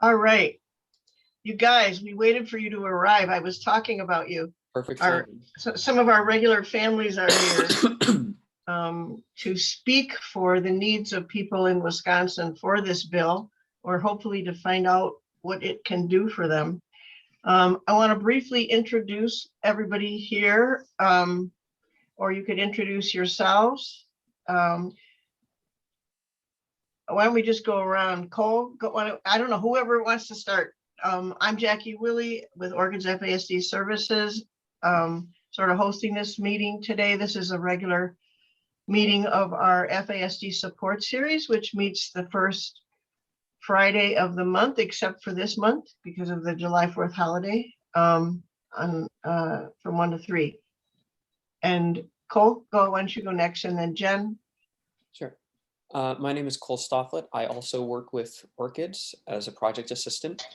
All right, you guys, we waited for you to arrive. I was talking about you. Perfect. Some of our regular families are here to speak for the needs of people in Wisconsin for this bill, or hopefully to find out what it can do for them. I want to briefly introduce everybody here, or you could introduce yourselves. Why don't we just go around? Cole, I don't know, whoever wants to start. I'm Jackie Willie with Orchids FASD Services, sort of hosting this meeting today. This is a regular meeting of our FASD Support Series, which meets the first Friday of the month, except for this month because of the July 4th holiday, from 1 to 3. And Cole, why don't you go next, and then Jen. Sure. My name is Cole Stofflet. I also work with Orchids as a project assistant.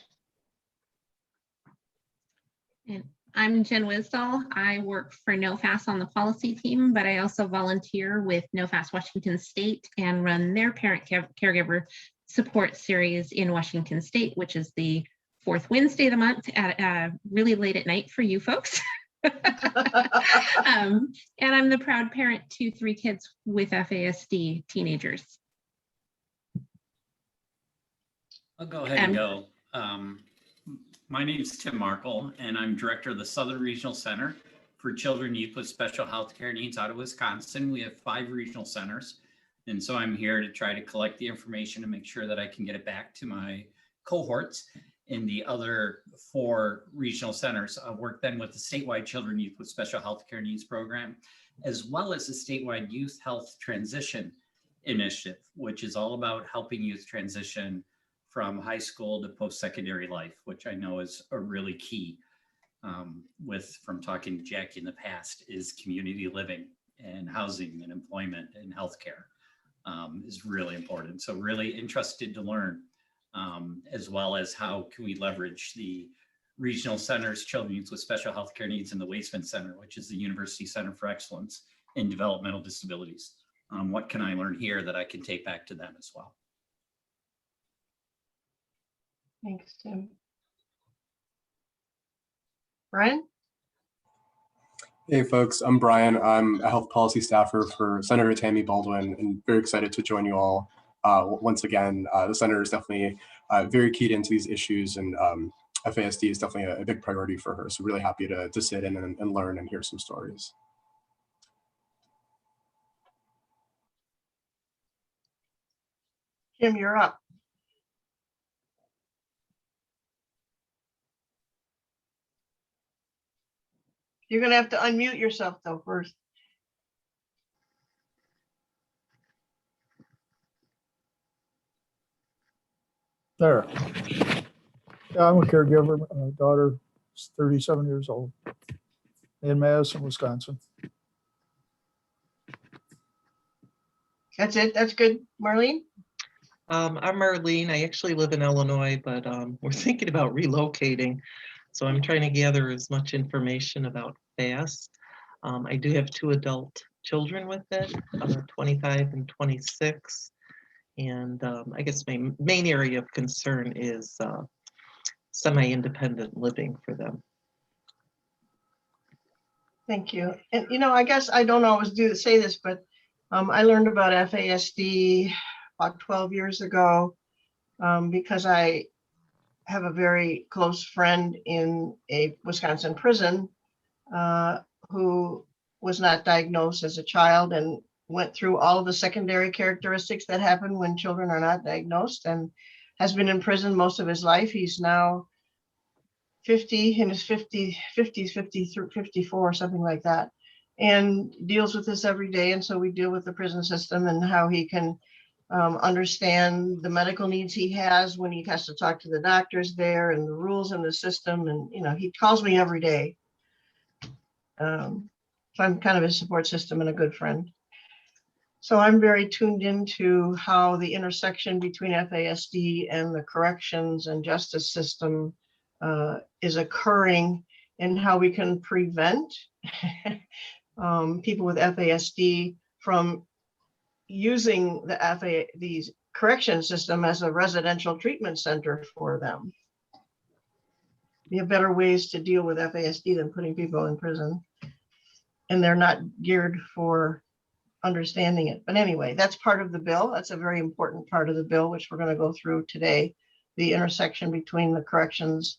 And I'm Jen Wisdahl. I work for NoFAS on the policy team, but I also volunteer with NoFAS Washington State and run their parent caregiver support series in Washington State, which is the 4th Wednesday of the month at really late at night for you folks. And I'm the proud parent to 3 kids with FASD teenagers. I'll go ahead and go. My name is Tim Markle, and I'm director of the Southern Regional Center for Children and Youth with Special Health Care Needs out of Wisconsin. We have 5 regional centers, and so I'm here to try to collect the information and make sure that I can get it back to my cohorts in the other 4 regional centers. I work then with the statewide Children and Youth with Special Health Care Needs program, as well as the statewide Youth Health Transition Initiative, which is all about helping youth transition from high school to post-secondary life, which I know is a really key from talking to Jackie in the past, is community living and housing and employment and healthcare is really important. So really interested to learn, as well as how can we leverage the regional centers, children with special healthcare needs, and the Waisman Center, which is the University Center for Excellence in Developmental Disabilities. What can I learn here that I can take back to them as well? Thanks, Tim. Brian? Hey folks, I'm Brian. I'm a health policy staffer for Senator Tammy Baldwin, and very excited to join you all once again. The senator is definitely very keyed into these issues, and FASD is definitely a big priority for her. So really happy to sit in and learn and hear some stories. Kim, you're up. You're going to have to unmute yourself though first. There. Yeah, I'm a caregiver. My daughter is 37 years old in Madison, Wisconsin. That's it. That's good. Marlene? I'm Marlene. I actually live in Illinois, but we're thinking about relocating. So I'm trying to gather as much information about FASD. I do have 2 adult children with it, 25 and 26. And I guess my main area of concern is semi-independent living for them. Thank you. And I guess I don't always say this, but I learned about FASD about 12 years ago because I have a very close friend in a Wisconsin prison who was not diagnosed as a child and went through all of the secondary characteristics that happen when children are not diagnosed, and has been in prison most of his life. He's now 50, in his 50s, 54, something like that, and deals with this every day. And so we deal with the prison system and how he can understand the medical needs he has when he has to talk to the doctors there, and the rules in the system. And he calls me every day. So I'm kind of his support system and a good friend. So I'm very tuned into how the intersection between FASD and the corrections and justice system is occurring, and how we can prevent people with FASD from using the correction system as a residential treatment center for them. We have better ways to deal with FASD than putting people in prison. And they're not geared for understanding it. But anyway, that's part of the bill. That's a very important part of the bill, which we're going to go through today. The intersection between the corrections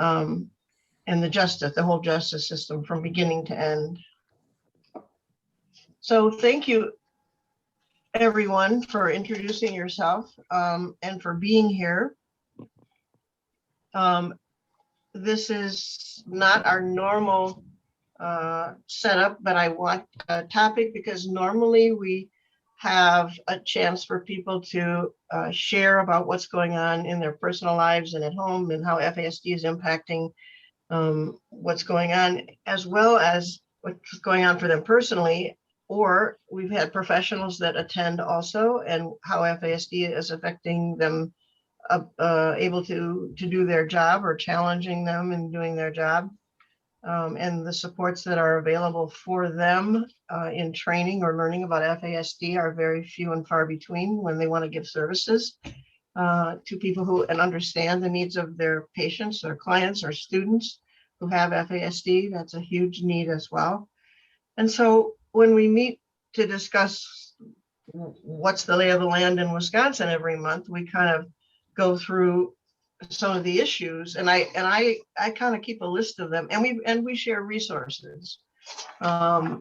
and the whole justice system from beginning to end. So thank you, everyone, for introducing yourself and for being here. This is not our normal setup, but I want a topic because normally we have a chance for people to share about what's going on in their personal lives and at home and how FASD is impacting what's going on, as well as what's going on for them personally. Or we've had professionals that attend also, and how FASD is affecting them, able to do their job or challenging them in doing their job, and the supports that are available for them in training or learning about FASD are very few and far between when they want to give services to people who and understand the needs of their patients or clients or students who have FASD. That's a huge need as well. And so when we meet to discuss what's the lay of the land in Wisconsin every month, we kind of go through some of the issues, and I kind of keep a list of them, and we share resources. So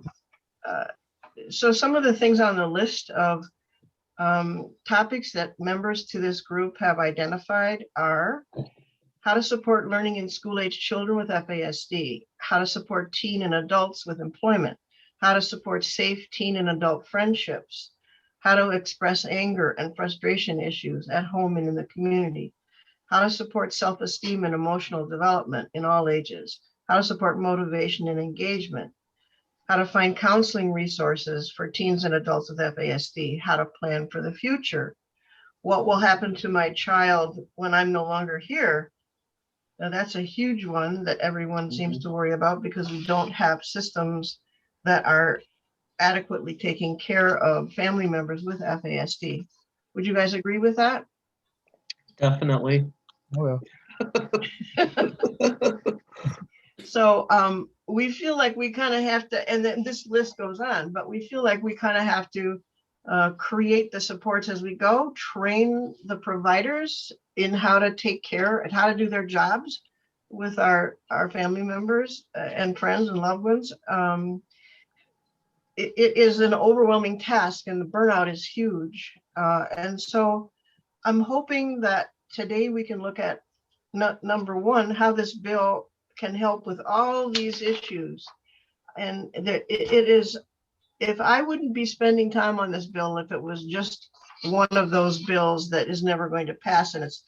some of the things on the list of topics that members to this group have identified are how to support learning in school-age children with FASD, how to support teen and adults with employment, how to support safe teen and adult friendships, how to express anger and frustration issues at home and in the community, how to support self-esteem and emotional development in all ages, how to support motivation and engagement, how to find counseling resources for teens and adults with FASD, how to plan for the future, what will happen to my child when I'm no longer here. Now, that's a huge one that everyone seems to worry about because we don't have systems that are adequately taking care of family members with FASD. Would you guys agree with that? Definitely. Oh, So we feel like we kind of have to, and then this list goes on, but we feel like we kind of have to create the supports as we go, train the providers in how to take care and how to do their jobs with our family members and friends and loved ones. It is an overwhelming task, and the burnout is huge. And so I'm hoping that today we can look at number one, how this bill can help with all these issues. And it is, if I wouldn't be spending time on this bill if it was just one of those bills that is never going to pass and it's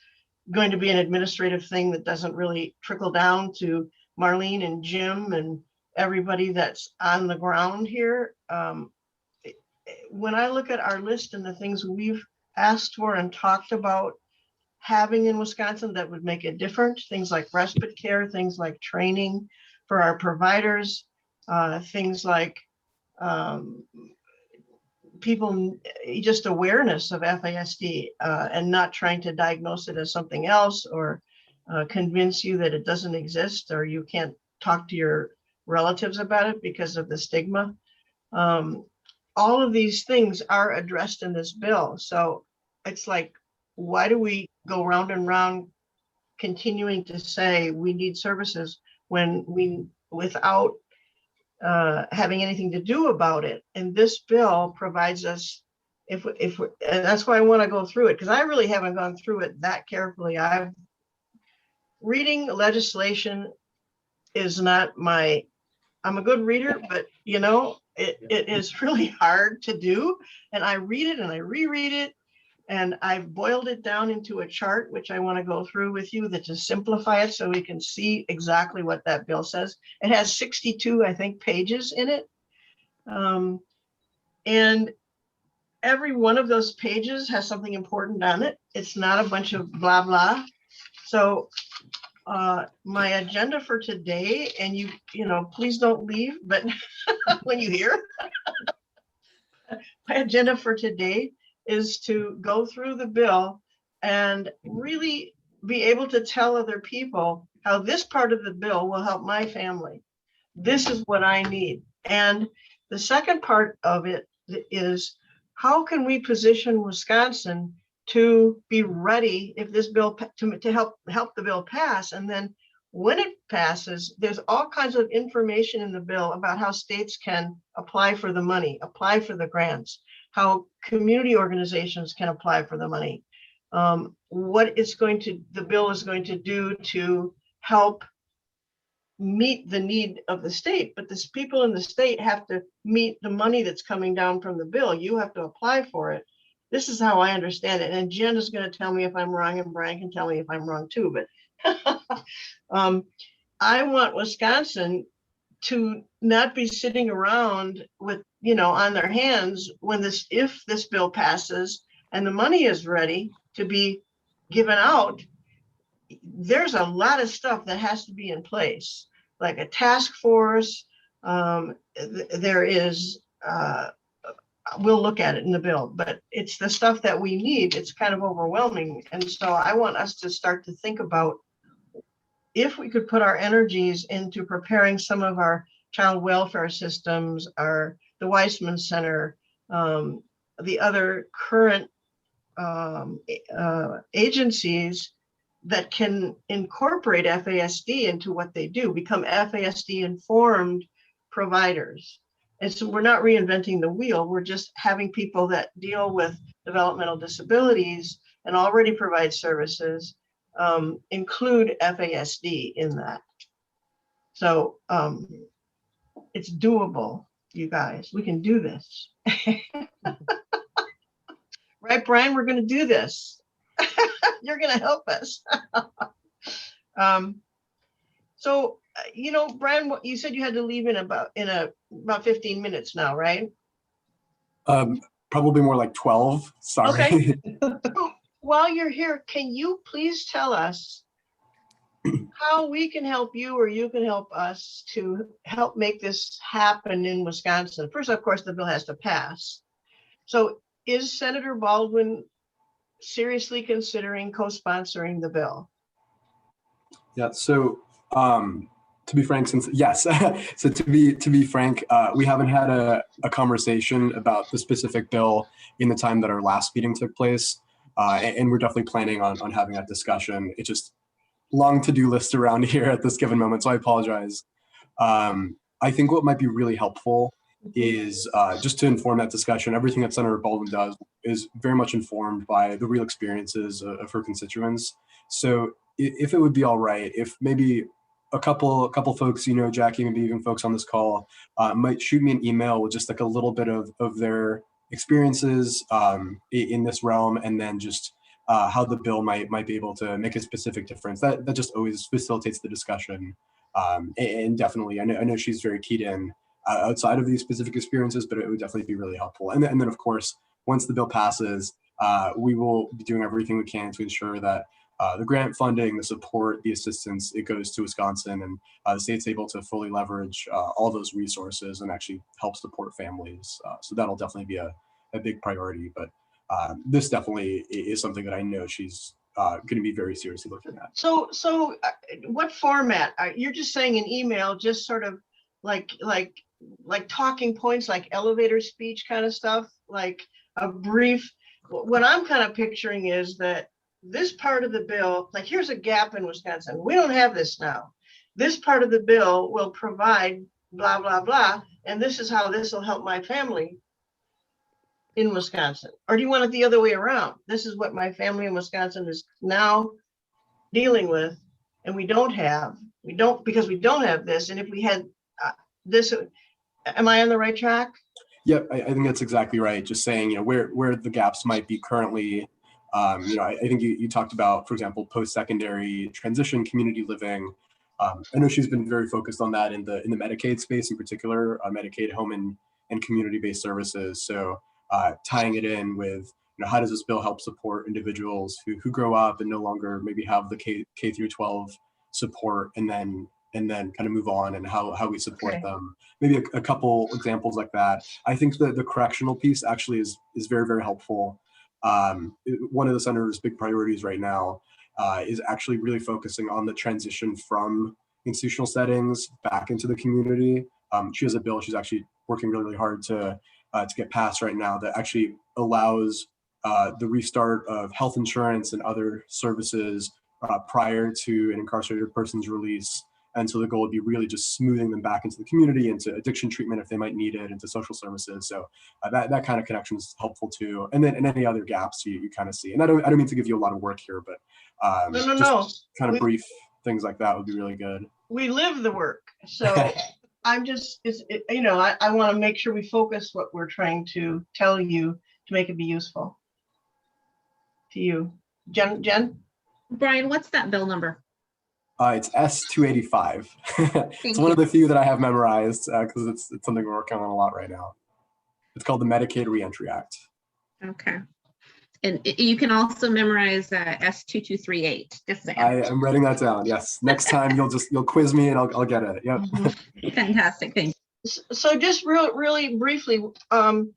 going to be an administrative thing that doesn't really trickle down to Marlene and Jim and everybody that's on the ground here. When I look at our list and the things we've asked for and talked about having in Wisconsin that would make a difference, things like respite care, things like training for our providers, things like people, just awareness of FASD and not trying to diagnose it as something else or convince you that it doesn't exist or you can't talk to your relatives about it because of the stigma. All of these things are addressed in this bill. So it's like, why do we go round and round continuing to say we need services when we, without having anything to do about it? And this bill provides us, and that's why I want to go through it, because I really haven't gone through it that carefully. Reading legislation is not my, I'm a good reader, but you know, it is really hard to do. And I read it and I reread it. And I've boiled it down into a chart, which I want to go through with you, that to simplify it so we can see exactly what that bill says. It has 62, I think, pages in it. And every one of those pages has something important on it. It's not a bunch of blah, blah. So my agenda for today, and you know, please don't leave, but when you hear, my agenda for today is to go through the bill and really be able to tell other people how this part of the bill will help my family. This is what I need. And the second part of it is, how can we position Wisconsin to be ready if this bill to help the bill pass? And then when it passes, there's all kinds of information in the bill about how states can apply for the money, apply for the grants, how community organizations can apply for the money, what the bill is going to do to help meet the need of the state. But the people in the state have to meet the money that's coming down from the bill. You have to apply for it. This is how I understand it. And Jen is going to tell me if I'm wrong, and Brian can tell me if I'm wrong too. But I want Wisconsin to not be sitting around with, on their hands if this bill passes and the money is ready to be given out. There's a lot of stuff that has to be in place, like a task force. There is, we'll look at it in the bill, but it's the stuff that we need. It's kind of overwhelming. And so I want us to start to think about if we could put our energies into preparing some of our child welfare systems, the Weissman Center, the other current agencies that can incorporate FASD into what they do, become FASD informed providers. And so we're not reinventing the wheel. We're just having people that deal with developmental disabilities and already provide services include FASD in that. So it's doable, you guys. We can do this. Right, Brian? We're going to do this. You're going to help us. Brian, you said you had to leave in about 15 minutes now, right? Probably more like 12. Sorry. Okay. While you're here, can you please tell us how we can help you or you can help us to help make this happen in Wisconsin? First, of course, the bill has to pass. So is Senator Baldwin seriously considering co-sponsoring the bill? Yeah, so to be frank, yes. So to be frank, we haven't had a conversation about the specific bill in the time that our last meeting took place. And we're definitely planning on having that discussion. It's just long to-do list around here at this given moment, so I apologize. I think what might be really helpful is just to inform that discussion. Everything that Senator Baldwin does is very much informed by the real experiences of her constituents. So if it would be all right, if maybe a couple folks, Jackie, maybe even folks on this call might shoot me an email with just like a little bit of their experiences in this realm, and then just how the bill might be able to make a specific difference. That just always facilitates the discussion. And definitely, I know she's very keyed in outside of these specific experiences, but it would definitely be really helpful. And then of course, once the bill passes, we will be doing everything we can to ensure that the grant funding, the support, the assistance, it goes to Wisconsin, and the state's able to fully leverage all those resources and actually help support families. So that'll definitely be a big priority. But this definitely is something that I know she's going to be very seriously looking at. So what format? You're just saying an email, just sort of like talking points, like elevator speech kind of stuff, like a brief. What I'm kind of picturing is that this part of the bill, like here's a gap in Wisconsin. We don't have this now. This part of the bill will provide blah, blah, blah. And this is how this will help my family in Wisconsin. Or do you want it the other way around? This is what my family in Wisconsin is now dealing with. And because we don't have this. And if we had this, am I on the right track? Yep, I think that's exactly right. Just saying, where the gaps might be currently. I think you talked about, for example, post-secondary transition, community living. I know she's been very focused on that in the Medicaid space in particular, Medicaid home and community-based services. So tying it in with, how does this bill help support individuals who grow up and no longer maybe have the K through 12 support, and then and then kind of move on, and how we support Okay. them. Maybe a couple examples like that. I think that the correctional piece actually is very, very helpful. One of the center's big priorities right now is actually really focusing on the transition from institutional settings back into the community. She has a bill she's actually working really, really hard to get passed right now that actually allows the restart of health insurance and other services prior to an incarcerated person's release. And so the goal would be really just smoothing them back into the community, into addiction treatment if they might need it, into social services. So that kind of connection is helpful too. And then and any other gaps you kind of see. And I don't mean to give you a lot of work here, but No. kind of brief things like that would be really good. We live the work. So I'm just, I want to make sure we focus what we're trying to tell you to make it be useful to you. Jen? Brian, what's that bill number? It's S285. It's Thank one you. of the few that I have memorized because it's something we're working on a lot right now. It's called the Medicaid Reentry Act. Okay. And you can also memorize S2238. Just I am writing that down. Yes. Next time you'll quiz me and I'll get it. Yep. Fantastic. Thank you. So just really briefly, I'm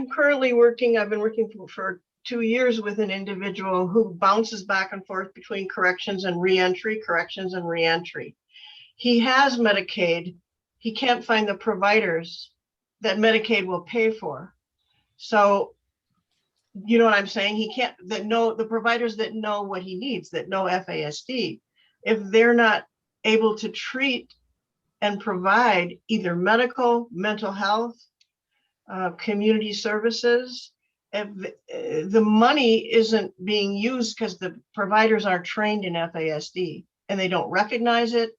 currently working, I've been working for 2 years with an individual who bounces back and forth between corrections and reentry. He has Medicaid. He can't find the providers that Medicaid will pay for. So, you know what I'm saying? He can't, the providers that know what he needs, that know FASD, if they're not able to treat and provide either medical, mental health, community services, if the money isn't being used because the providers aren't trained in FASD and they don't recognize it,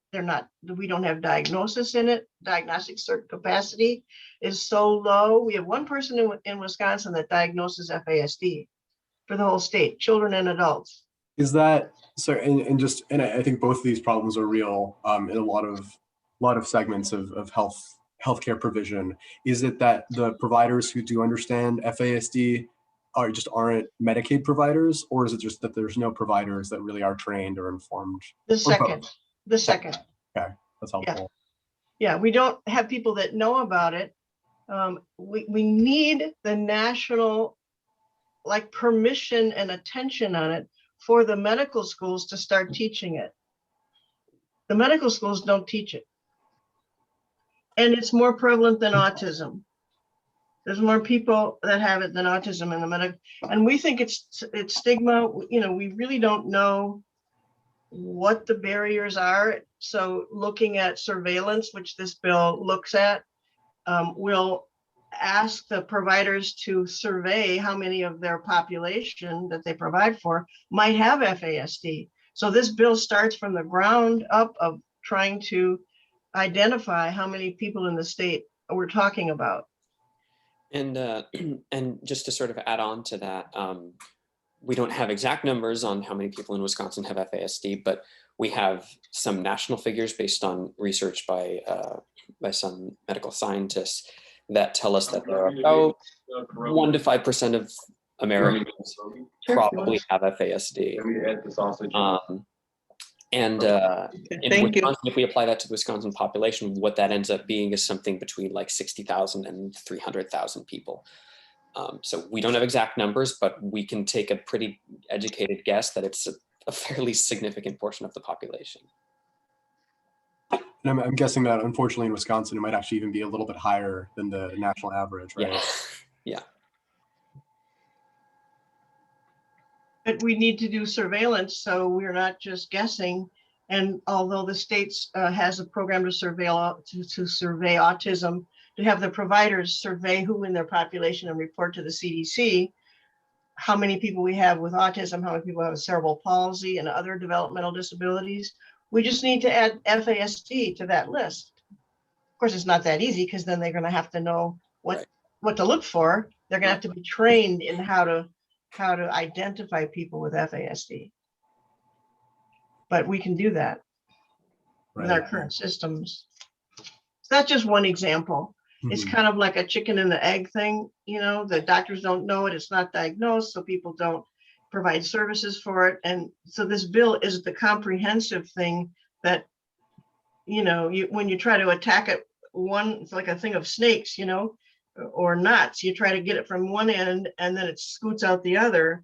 we don't have diagnosis in it. Diagnostic capacity is so low. We have one person in Wisconsin that diagnoses FASD for the whole state, children and adults. Is that so? And I think both of these problems are real in a lot of segments of healthcare provision. Is it that the providers who do understand FASD aren't Medicaid providers, or is it just that there's no providers that really are trained or informed? The second. Okay, that's helpful. Yeah, we don't have people that know about it. We need the national permission and attention on it for the medical schools to start teaching it. The medical schools don't teach it. And it's more prevalent than autism. There's more people that have it than autism in the medical, and we think it's stigma. We really don't know what the barriers are. So looking at surveillance, which this bill looks at, will ask the providers to survey how many of their population that they provide for might have FASD. So this bill starts from the ground up of trying to identify how many people in the state we're talking about. And just to sort of add on to that, we don't have exact numbers on how many people in Wisconsin have FASD, but we have some national figures based on research by some medical scientists that tell us that there are about 1 to 5% of Americans probably have FASD. In Thank you. Wisconsin, if we apply that to the Wisconsin population, what that ends up being is something between 60,000 and 300,000 people. So we don't have exact numbers, but we can take a pretty educated guess that it's a fairly significant portion of the population. And I'm guessing that unfortunately in Wisconsin, it might actually even be a little bit higher than the national average, right? Yeah. But we need to do surveillance, so we're not just guessing. And although the states has a program to survey autism, to have the providers survey who in their population and report to the CDC how many people we have with autism, how many people have cerebral palsy and other developmental disabilities. We just need to add FASD to that list. Of course, it's not that easy because then they're going to have to know what to look for. They're going to have to be trained in how to identify people with FASD. But we can do that with our current systems. So that's just one example. It's kind of like a chicken and the egg thing. The doctors don't know it. It's not diagnosed, so people don't provide services for it. And so this bill is the comprehensive thing that when you try to attack it, it's like a thing of snakes, or nuts. You try to get it from one end and then it scoots out the other.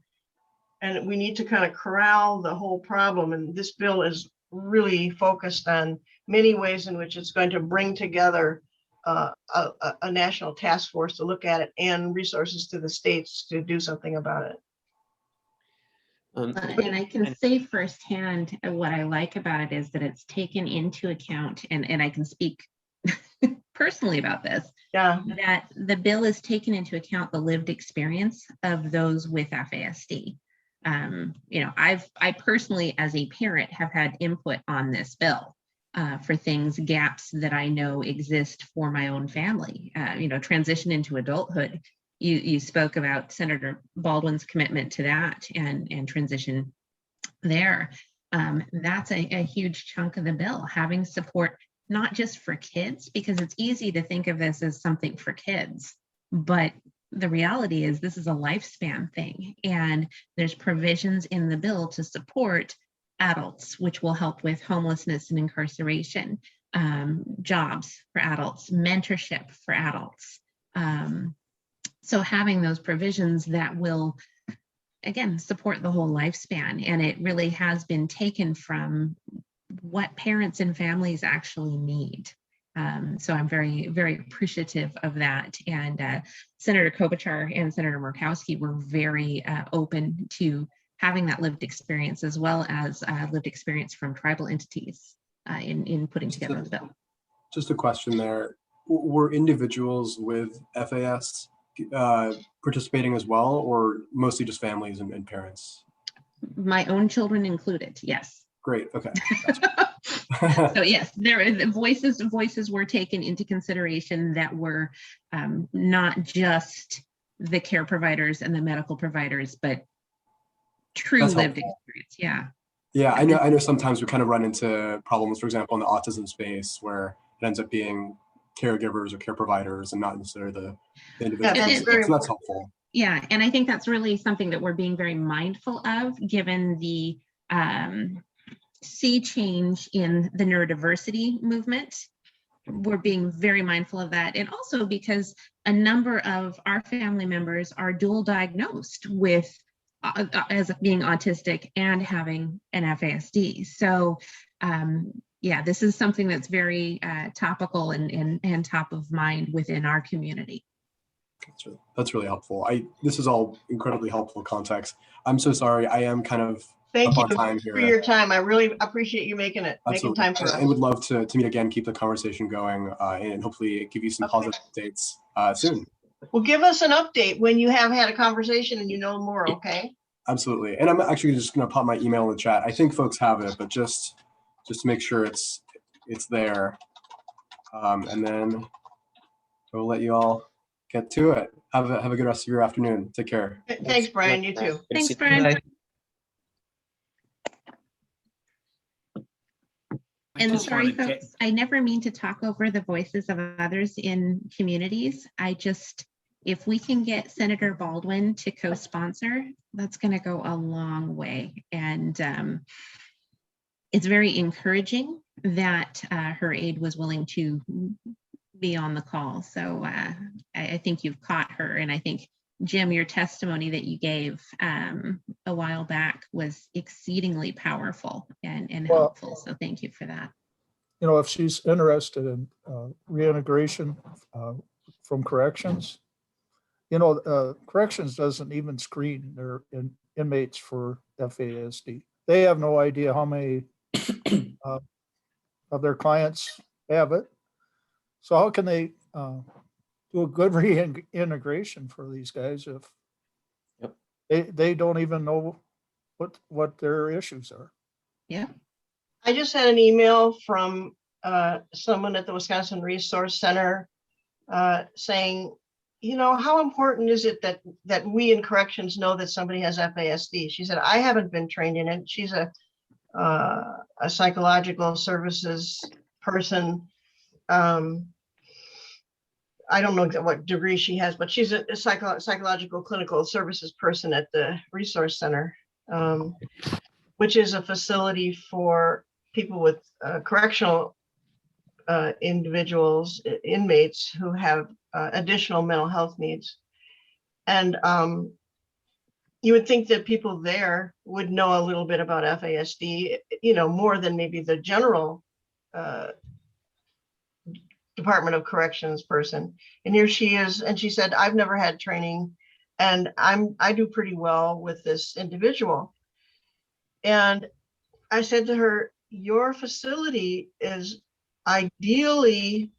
And we need to kind of corral the whole problem. And this bill is really focused on many ways in which it's going to bring together a national task force to look at it and resources to the states to do something about it. And I can say firsthand what I like about it is that it's taken into account, and I can speak personally about this, that the bill is taken into account the lived experience of those with FASD. I personally, as a parent, have had input on this bill for gaps that I know exist for my own family, transition into adulthood. You spoke about Senator Baldwin's commitment to that and transition there. That's a huge chunk of the bill, having support, not just for kids, because it's easy to think of this as something for kids, but the reality is this is a lifespan thing, and there's provisions in the bill to support adults, which will help with homelessness and incarceration, jobs for adults, mentorship for adults. So having those provisions that will, again, support the whole lifespan, and it really has been taken from what parents and families actually need. So I'm very, very appreciative of that. And Senator Klobuchar and Senator Murkowski were very open to having that lived experience, as well as lived experience from tribal entities in putting together the bill. Just a question there. Were individuals with FAS participating as well, or mostly just families and parents? My own children included, yes. Great, okay. So yes, the voices were taken into consideration that were not just the care providers and the medical providers, but true lived experience. Yeah, I know sometimes we kind of run into problems, for example, in the autism space, where it ends up being caregivers or care providers and not necessarily the individuals. So that's helpful. Yeah, and I think that's really something that we're being very mindful of, given the sea change in the neurodiversity movement. We're being very mindful of that. And also because a number of our family members are dual diagnosed with as being autistic and having an FASD. So yeah, this is something that's very topical and top of mind within our community. That's really helpful. This is all incredibly helpful context. I'm so sorry. I am kind of Thank up you on time here. for your time. I really appreciate you making time for us. I would love to meet again, keep the conversation going, and hopefully give you some positive updates soon. Well, give us an update when you have had a conversation and you know more, okay? Absolutely. And I'm actually just going to pop my email in the chat. I think folks have it, but just to make sure it's there. And then we'll let you all get to it. Have a good rest of your afternoon. Take care. Thanks, Brian. You too. Thanks, Brian. Bye. And sorry, folks, I never mean to talk over the voices of others in communities. If we can get Senator Baldwin to co-sponsor, that's going to go a long way. And it's very encouraging that her aide was willing to be on the call. So I think you've caught her. And I think, Jim, your testimony that you gave a while back was exceedingly powerful and helpful. So thank you for that. If she's interested in reintegration from corrections, corrections doesn't even screen their inmates for FASD. They have no idea how many of their clients have it. So how can they do a good reintegration for these guys if they don't even know what their issues are? Yeah. I just had an email from someone at the Wisconsin Resource Center saying, how important is it that we in corrections know that somebody has FASD? She said, I haven't been trained in it. She's a psychological services person. I don't know what degree she has, but she's a psychological clinical services person at the Resource Center, which is a facility for people with correctional individuals, inmates who have additional mental health needs. And you would think that people there would know a little bit about FASD, more than maybe the general Department of Corrections person. And here she is, and she said, I've never had training, and I do pretty well with this individual. And I said to her, your facility is ideally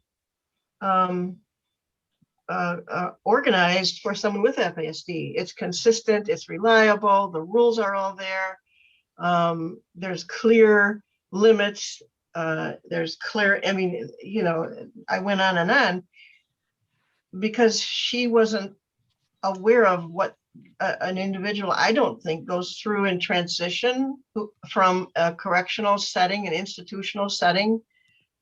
organized for someone with FASD. It's consistent, it's reliable, the rules are all there. There's clear limits. There's clear, I went on and on because she wasn't aware of what an individual, I don't think, goes through in transition from a correctional setting, an institutional setting,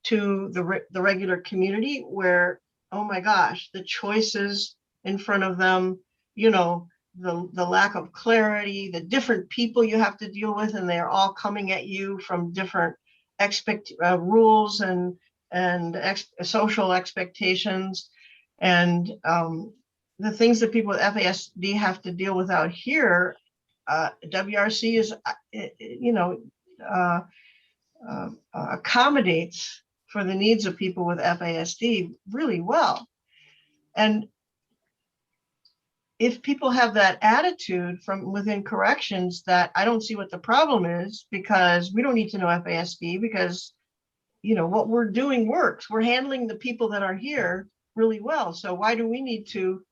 to the regular community where, oh my gosh, the choices in front of them, the lack of clarity, the different people you have to deal with, and they're all coming at you from different rules and social expectations, and the things that people with FASD have to deal with out here. WRC is, accommodates for the needs of people with FASD really well. And if people have that attitude from within corrections that I don't see what the problem is, because we don't need to know FASD, because what we're doing works. We're handling the people that are here really well. So why do we need to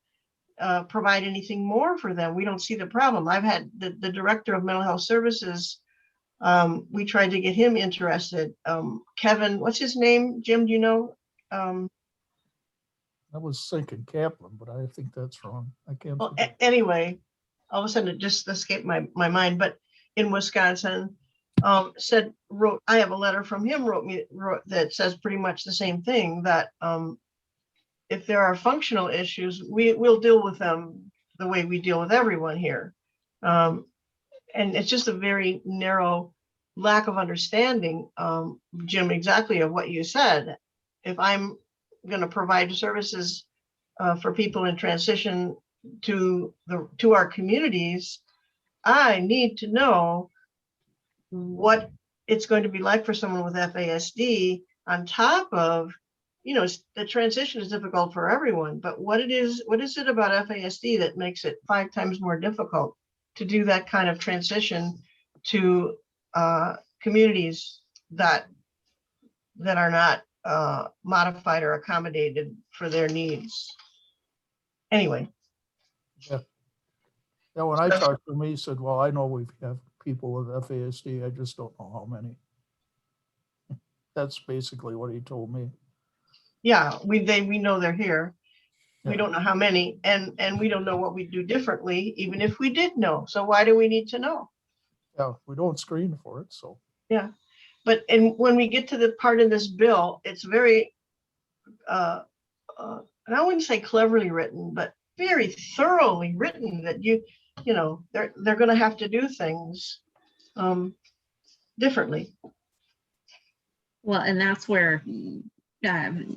provide anything more for them? We don't see the problem. I've had the director of mental health services. We tried to get him interested. Kevin, what's his name? Jim, do you know? I was thinking Kaplan, but I think that's wrong. I can't. Well, anyway, all of a sudden it just escaped my mind. But in Wisconsin, I have a letter from him wrote that says pretty much the same thing, that if there are functional issues, we'll deal with them the way we deal with everyone here. And it's just a very narrow lack of understanding, Jim, exactly of what you said. If I'm going to provide services for people in transition to our communities, I need to know what it's going to be like for someone with FASD, on top of, the transition is difficult for everyone, but what is it about FASD that makes it 5 times more difficult to do that kind of transition to communities that are not modified or accommodated for their needs? Anyway. Yeah, when I talked to him, he said, well, I know we have people with FASD, I just don't know how many. That's basically what he told me. Yeah, we know they're here. Yeah. We don't know how many, and we don't know what we do differently, even if we did know. So why do we need to know? Yeah, we don't screen for it, so. Yeah, but when we get to the part in this bill, it's very, and I wouldn't say cleverly written, but very thoroughly written, that they're going to have to do things differently. Well, and that's where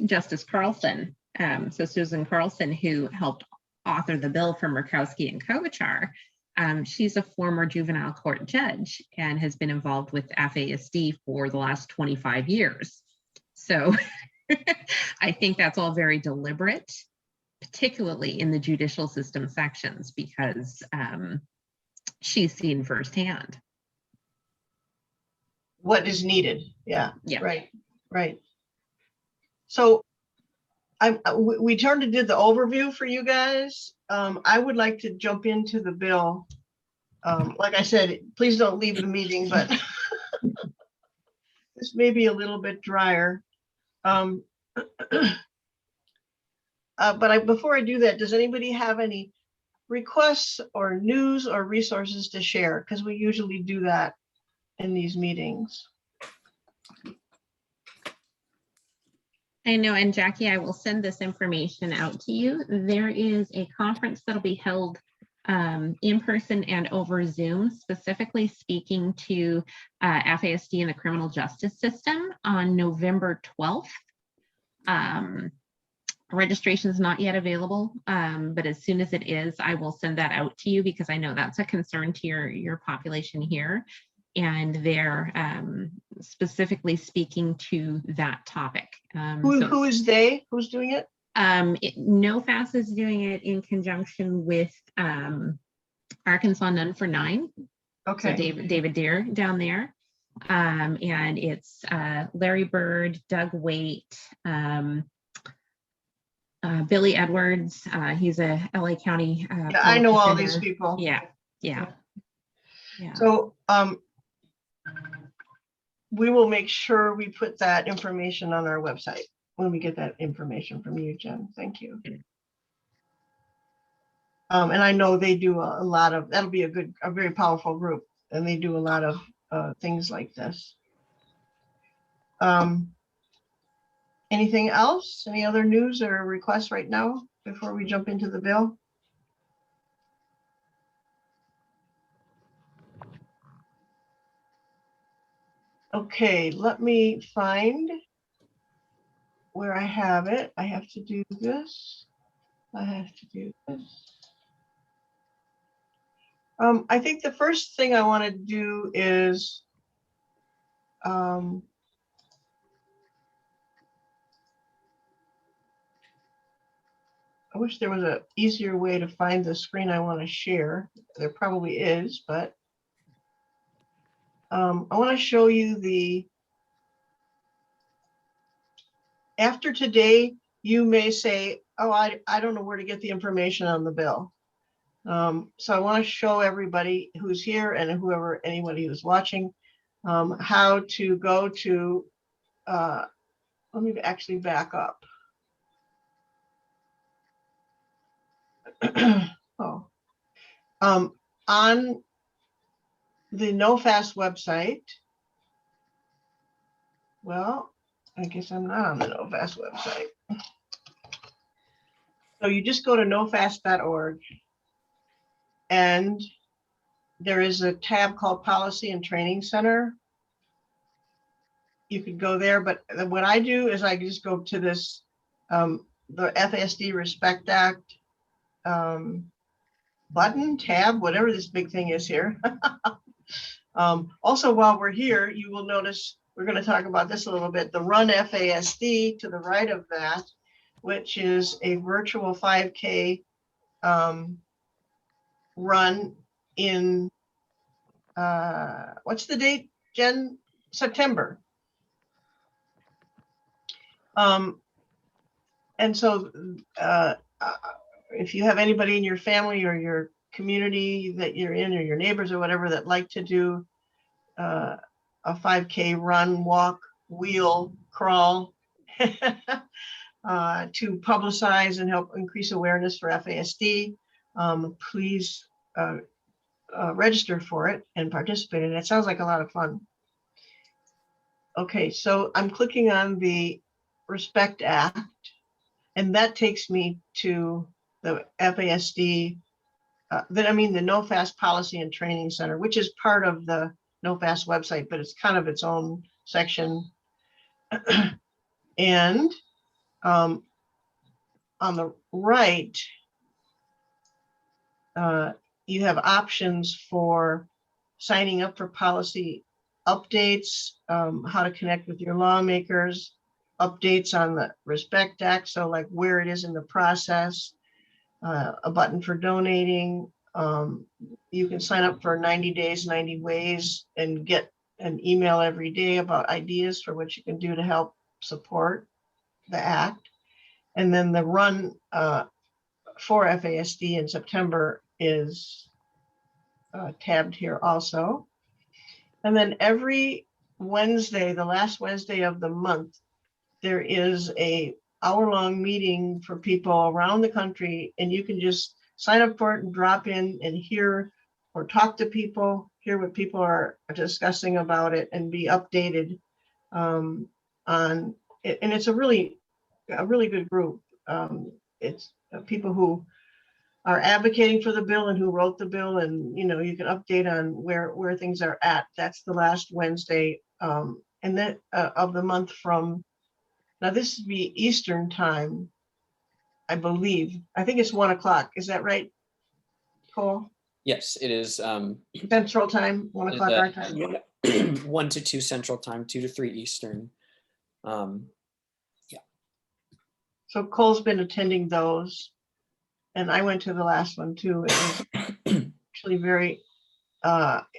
Justice Carlson, so Susan Carlson, who helped author the bill for Murkowski and Klobuchar, she's a former juvenile court judge and has been involved with FASD for the last 25 years. So I think that's all very deliberate, particularly in the judicial system sections, because she's seen firsthand what is needed. Yeah. Right. So we turned to do the overview for you guys. I would like to jump into the bill. Like I said, please don't leave the meeting, but this may be a little bit drier. But before I do that, does anybody have any requests or news or resources to share? Because we usually do that in these meetings. I know, and Jackie, I will send this information out to you. There is a conference that'll be held in person and over Zoom, specifically speaking to FASD in the criminal justice system on November 12th. Registration is not yet available, but as soon as it is, I will send that out to you because I know that's a concern to your population here. And they're specifically speaking to that topic. Who is they? Who's doing it? NoFAS is doing it in conjunction with Arkansas None for Nine. Okay. So David Deere down there. And it's Larry Bird, Doug Waite, Billy Edwards. He's a LA County. Yeah, I know all these politician. people. Yeah. So we will make sure we put that information on our website when we get that information from you, Jen. Thank you. And I know they do a lot of, that'll be a very powerful group, and they do a lot of things like this. Anything else? Any other news or requests right now before we jump into the bill? Okay, let me find where I have it. I have to do this. I have to do this. I think the first thing I want to do is I wish there was an easier way to find the screen I want to share. There probably is, but I want to show you after today, you may say, oh, I don't know where to get the information on the bill. So I want to show everybody who's here and anybody who's watching how to go to, let me actually back up. On the NoFAS website, well, I guess I'm not on the NoFAS website. So you just go to nofast.org, and there is a tab called Policy and Training Center. You could go there, but what I do is I just go to this, the FASD Respect Act button, tab, whatever this big thing is here. Also, while we're here, you will notice we're going to talk about this a little bit. The Run FASD to the right of that, which is a virtual 5K run in, what's the date, Jen? September. And so if you have anybody in your family or your community that you're in, or your neighbors or whatever, that like to do a 5K run, walk, wheel, crawl to publicize and help increase awareness for FASD, please register for it and participate in it. It sounds like a lot of fun. Okay, so I'm clicking on the Respect Act, and that takes me to the FASD, the NoFAS Policy and Training Center, which is part of the NoFAS website, but it's kind of its own section. And on the right, you have options for signing up for policy updates, how to connect with your lawmakers, updates on the Respect Act, so like where it is in the process, a button for donating. You can sign up for 90 days, 90 ways, and get an email every day about ideas for what you can do to help support the act. And then the run for FASD in September is tabbed here also. And then every Wednesday, the last Wednesday of the month, there is a hour-long meeting for people around the country, and you can just sign up for it and drop in and hear or talk to people, hear what people are discussing about it, and be updated on it. And it's a really good group. It's people who are advocating for the bill and who wrote the bill, and you can update on where things are at. That's the last Wednesday and then of the month from Now this would be Eastern time, I believe. I think it's 1 o'clock. Is that right, Cole? Yes, it is. Central time, 1 o'clock our time. Yeah. 1 to 2 Central time, 2 to 3 Eastern. So Cole's been attending those, and I went to the last one too. It was actually very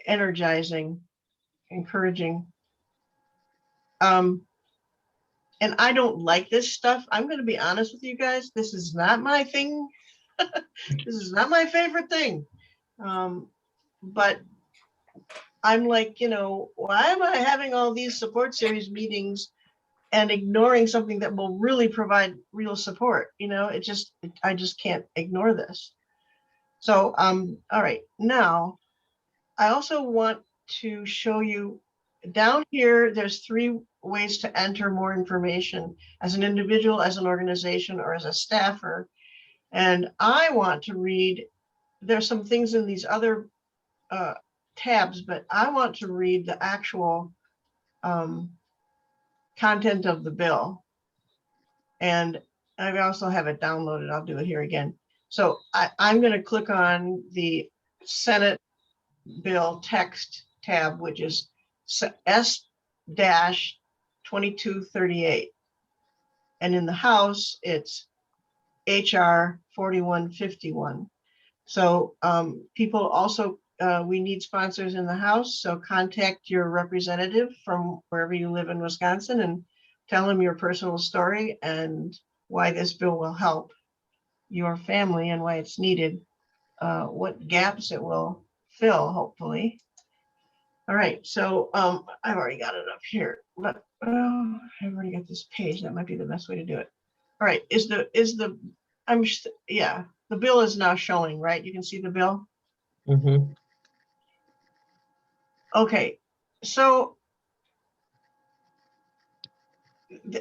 energizing, encouraging. And I don't like this stuff. I'm going to be honest with you guys. This is not my thing. This is not my favorite thing. But I'm like, why am I having all these support series meetings and ignoring something that will really provide real support? I just can't ignore this. So, all right, now I also want to show you down here, there's 3 ways to enter more information as an individual, as an organization, or as a staffer. And I want to read, there's some things in these other tabs, but I want to read the actual content of the bill. And I also have it downloaded. I'll do it here again. So I'm going to click on the Senate bill text tab, which is S-2238. And in the House, it's HR 4151. So people also, we need sponsors in the House. So contact your representative from wherever you live in Wisconsin and tell them your personal story and why this bill will help your family and why it's needed, what gaps it will fill, hopefully. All right, so I've already got it up here, but I've already got this page. That might be the best way to do it. All right, the bill is now showing, right? You can see the bill. Mhm. Okay, so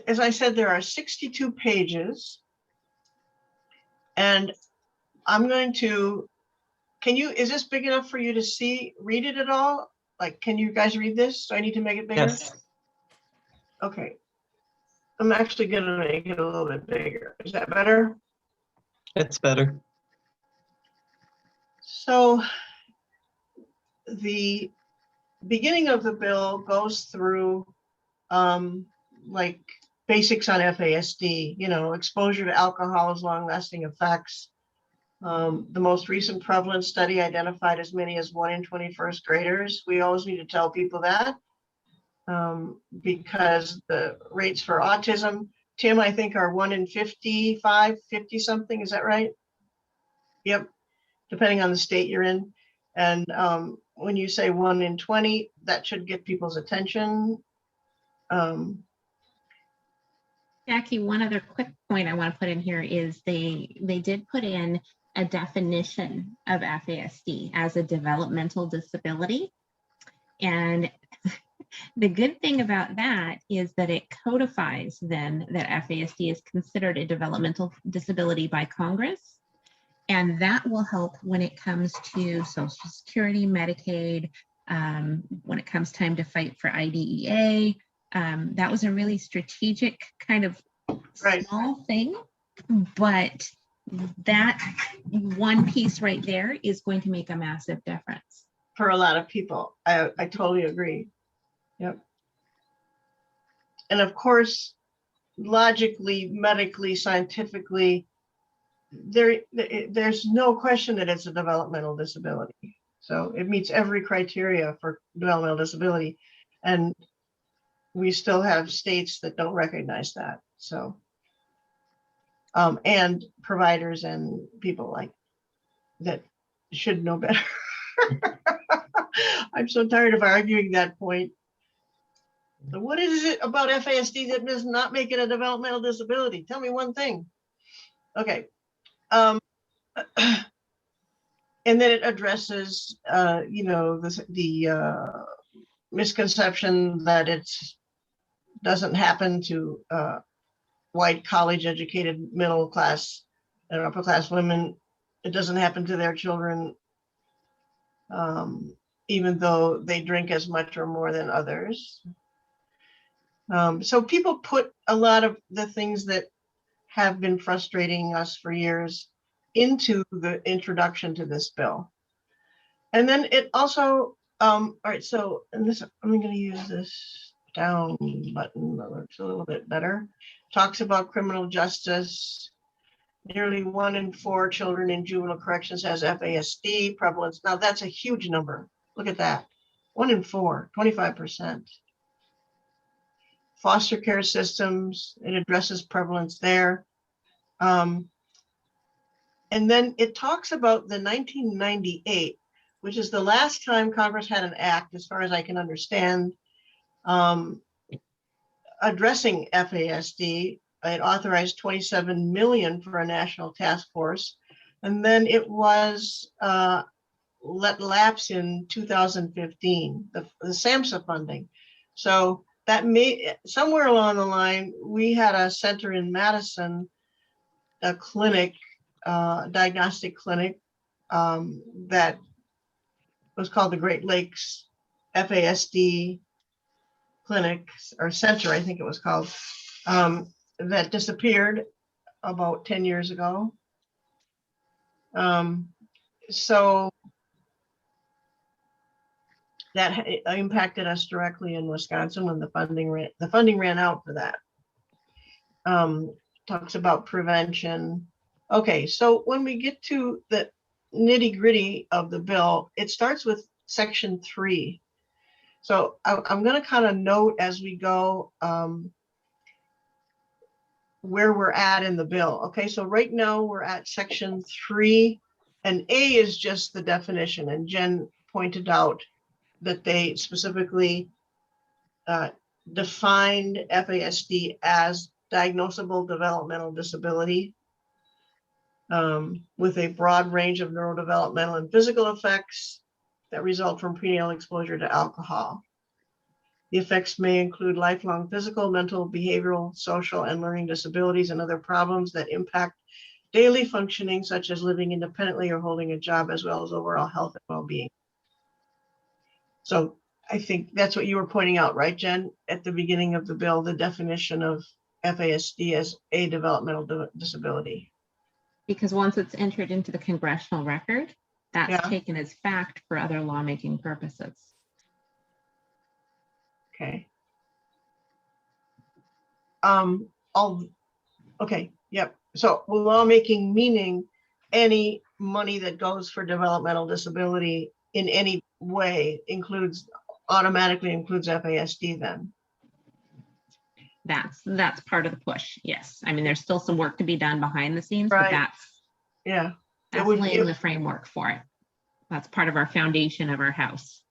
as I said, there are 62 pages, and I'm going to. Is this big enough for you to read it at all? Like, can you guys read this? Do I need to make it bigger? Yes, Okay. I'm actually going to make it a little bit bigger. Is that better? that's better. So the beginning of the bill goes through like basics on FASD, exposure to alcohol's long-lasting effects. The most recent prevalence study identified as many as 1 in 21st graders. We always need to tell people that because the rates for autism, Tim, I think are 1 in 55, 50 something. Is that right? Yep. Depending on the state you're in. And when you say 1 in 20, that should get people's attention. Jackie, one other quick point I want to put in here is they did put in a definition of FASD as a developmental disability. And the good thing about that is that it codifies then that FASD is considered a developmental disability by Congress. And that will help when it comes to Social Security, Medicaid, when it comes time to fight for IDEA. That was a really strategic kind of small thing, but that one piece right there is going to make a massive difference. For a lot of people, I totally agree. Yep. And of course, logically, medically, scientifically, there's no question that it's a developmental disability. So it meets every criteria for developmental disability. And we still have states that don't recognize that. So, and providers and people like that should know better. I'm so tired of arguing that point. What is it about FASD that does not make it a developmental disability? Tell me one thing. Okay. And then it addresses, the misconception that it doesn't happen to white college-educated middle class and upper class women. It doesn't happen to their children, even though they drink as much or more than others. So people put a lot of the things that have been frustrating us for years into the introduction to this bill. And then it also, all right, so, and this, I'm going to use this down button that looks a little bit better. Talks about criminal justice. Nearly 1 in 4 children in juvenile corrections has FASD prevalence. Now that's a huge number. Look at that. 1 in 4, 25%. Foster care systems, it addresses prevalence there. And then it talks about the 1998, which is the last time Congress had an act, as far as I can understand, addressing FASD. It authorized 27 million for a national task force. And then it was let lapse in 2015, the SAMHSA funding. So that may, somewhere along the line, we had a center in Madison, a clinic, diagnostic clinic that was called the Great Lakes FASD Clinic or Center, I think it was called, that disappeared about 10 years ago. So that impacted us directly in Wisconsin when the funding ran out for that. Talks about prevention. Okay, so when we get to the nitty gritty of the bill, it starts with section 3. So I'm going to kind of note as we go where we're at in the bill. Okay, so right now we're at section 3, and A is just the definition. And Jen pointed out that they specifically defined FASD as diagnosable developmental disability with a broad range of neurodevelopmental and physical effects that result from prenatal exposure to alcohol. The effects may include lifelong physical, mental, behavioral, social, and learning disabilities and other problems that impact daily functioning, such as living independently or holding a job, as well as overall health and well-being. So I think that's what you were pointing out, right, Jen, at the beginning of the bill, the definition of FASD as a developmental disability. Because once it's entered into the congressional record, that's Yeah. taken as fact for other lawmaking purposes. Okay. Okay, yep. So lawmaking meaning any money that goes for developmental disability in any way automatically includes FASD then. That's part of the push. Yes. I mean, there's still some work to be done behind the scenes, Right. but Yeah. that's laying the framework for it. That's part of our foundation of our house.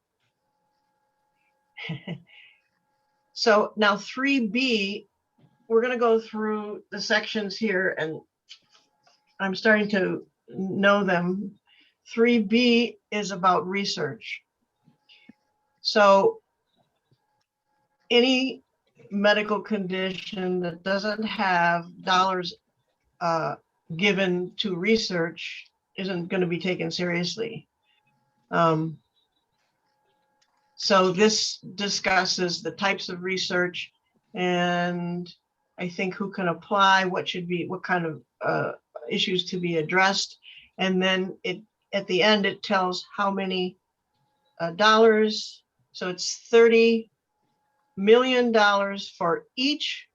So now 3B, we're going to go through the sections here, and I'm starting to know them. 3B is about research. So any medical condition that doesn't have dollars given to research isn't going to be taken seriously. So this discusses the types of research and I think who can apply, what kind of issues to be addressed. And then at the end, it tells how many dollars. So it's $30 million for each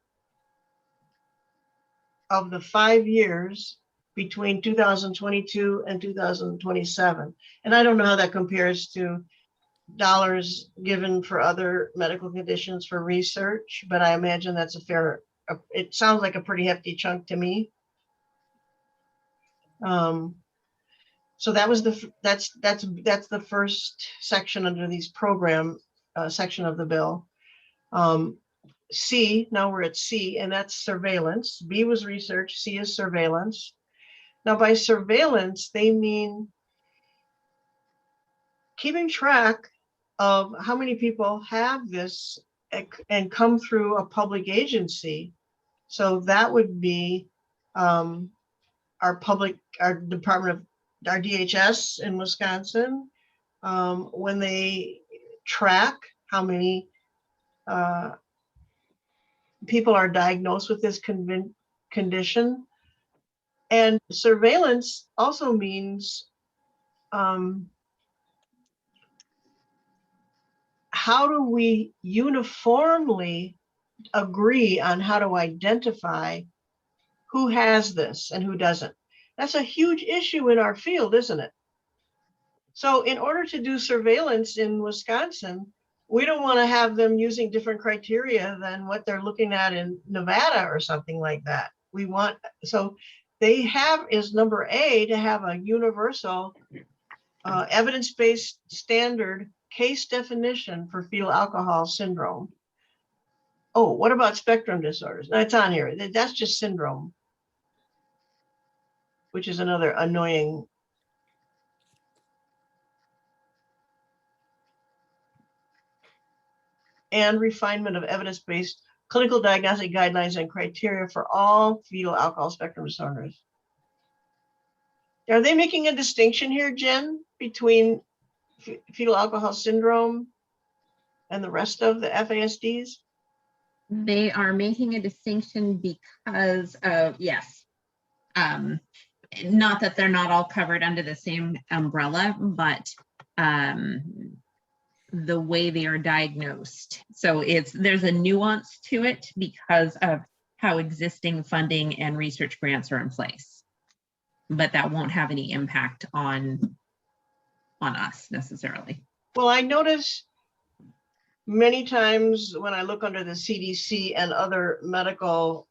of the 5 years between 2022 and 2027. And I don't know how that compares to dollars given for other medical conditions for research, but I imagine that's it sounds like a pretty hefty chunk to me. So that was that's the first section under these program section of the bill. C, now we're at C, and that's surveillance. B was research, C is surveillance. Now by surveillance, they mean keeping track of how many people have this and come through a public agency. So that would be our Department of, our DHS in Wisconsin, when they track how many people are diagnosed with this condition. And surveillance also means how do we uniformly agree on how to identify who has this and who doesn't? That's a huge issue in our field, isn't it? So in order to do surveillance in Wisconsin, we don't want to have them using different criteria than what they're looking at in Nevada or something like that. We want, so they have is number A, to have a universal evidence-based standard case definition for fetal alcohol syndrome. Oh, what about spectrum disorders? No, it's on here. That's just syndrome, which is another annoying. And refinement of evidence-based clinical diagnostic guidelines and criteria for all fetal alcohol spectrum disorders. Are they making a distinction here, Jen, between fetal alcohol syndrome and the rest of the FASDs? They are making a distinction because of, yes. Not that they're not all covered under the same umbrella, but the way they are diagnosed. So there's a nuance to it because of how existing funding and research grants are in place. But that won't have any impact on us necessarily. Well, I notice many times when I look under the CDC and other medical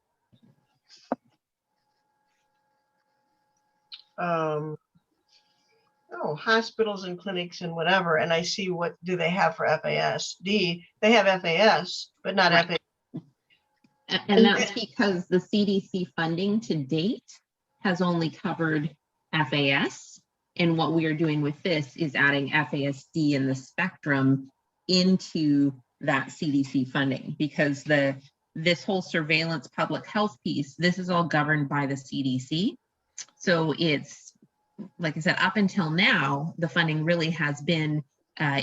hospitals and clinics and whatever, and I see what do they have for FASD. They have FAS, but not Right. FAS. And that's because the CDC funding to date has only covered FAS. And what we are doing with this is adding FASD and the spectrum into that CDC funding, because this whole surveillance public health piece, this is all governed by the CDC. So it's, like I said, up until now, the funding really has been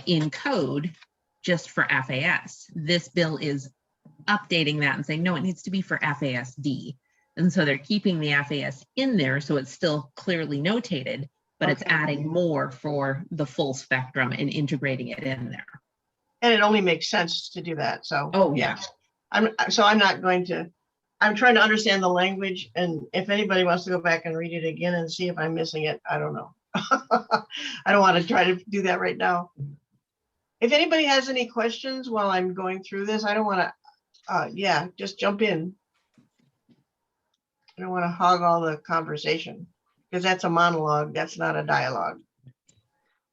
in code just for FAS. This bill is updating that and saying, no, it needs to be for FASD. And so they're keeping the FAS in there, so it's still clearly notated, but it's adding more for the full spectrum and integrating it in there. And it only makes sense to do that. So, Oh, yeah. I'm trying to understand the language, and if anybody wants to go back and read it again and see if I'm missing it, I don't know. I don't want to try to do that right now. If anybody has any questions while I'm going through this, I don't want to, just jump in. I don't want to hog all the conversation, because that's a monologue. That's not a dialogue.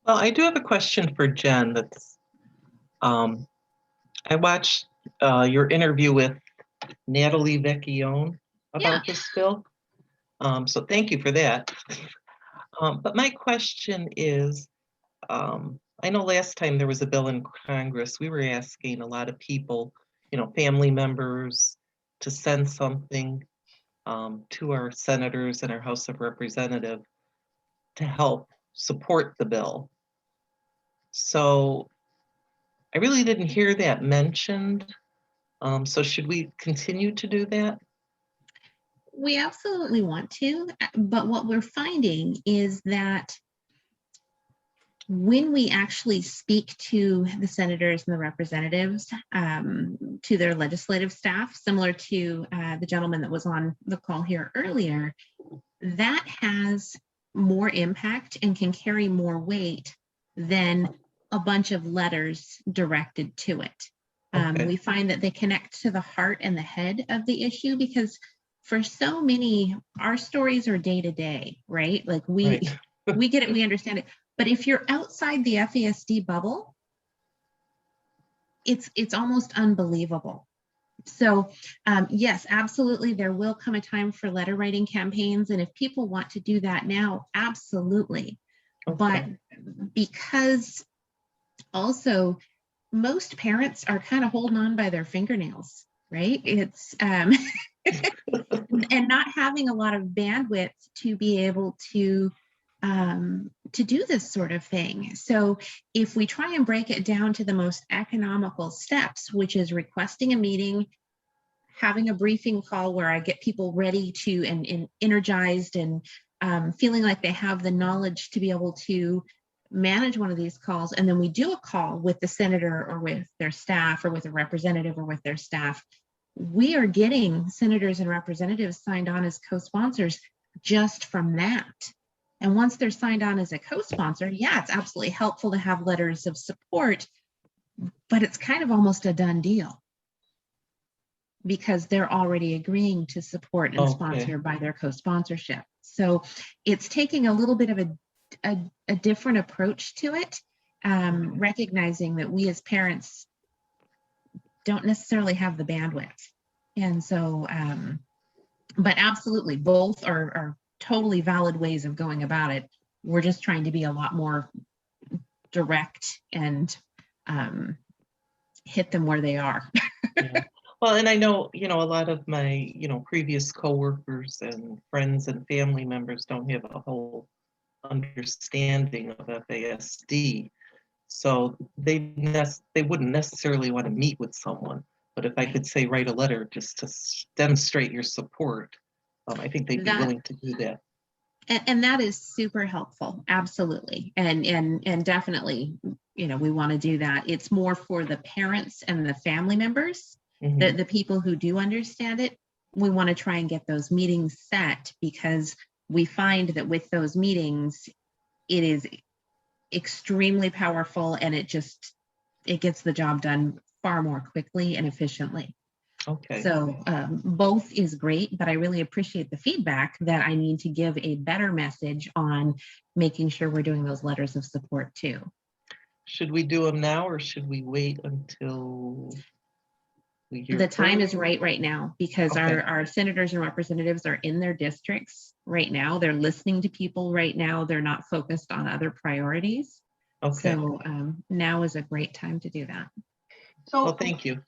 Well, I do have a question for Jen. That's, I watched your interview with Natalie Vecchione about this bill. So thank you for that. But my question is, I know last time there was a bill in Congress, we were asking a lot of people, family members, to send something to our senators and our House of Representatives to help support the bill. So I really didn't hear that mentioned. So should we continue to do that? We absolutely want to, but what we're finding is that when we actually speak to the senators and the representatives, to their legislative staff, similar to the gentleman that was on the call here earlier, that has more impact and can carry more weight than a bunch of letters directed to it. We find that they connect to the heart and the head of the issue, because for so many, our stories are day to day, right? Like we get it, we understand it. But if you're outside the FASD bubble, it's almost unbelievable. So yes, absolutely, there will come a time for letter writing campaigns. And if people want to do that now, absolutely. But because also most parents are kind of holding on by their fingernails, right? It's and not having a lot of bandwidth to be able to do this sort of thing. So if we try and break it down to the most economical steps, which is requesting a meeting, having a briefing call where I get people ready to and energized and feeling like they have the knowledge to be able to manage one of these calls. And then we do a call with the senator or with their staff or with a representative or with their staff. We are getting senators and representatives signed on as co-sponsors just from that. And once they're signed on as a co-sponsor, yeah, it's absolutely helpful to have letters of support, but it's kind of almost a done deal because they're already agreeing to support and sponsor by their co-sponsorship. So it's taking a little bit of a different approach to it, recognizing that we as parents don't necessarily have the bandwidth. And so, but absolutely, both are totally valid ways of going about it. We're just trying to be a lot more direct and hit them where they are. Yeah. Well, and I know, a lot of my, previous coworkers and friends and family members don't have a whole understanding of FASD. So they wouldn't necessarily want to meet with someone. But if I could say, write a letter just to demonstrate your support, I think they'd be willing to do that. And that is super helpful. Absolutely. And definitely, we want to do that. It's more for the parents and the family members, the people who do understand it. We want to try and get those meetings set because we find that with those meetings, it is extremely powerful and it gets the job done far more quickly and efficiently. Okay. So both is great, but I really appreciate the feedback that I need to give a better message on making sure we're doing those letters of support too. Should we do them now or should we wait until we hear? The time is right now because our senators and representatives are in their districts right now. They're listening to people right now. They're not focused on other priorities. Okay. So now is a great time to do that. So, well, thank you.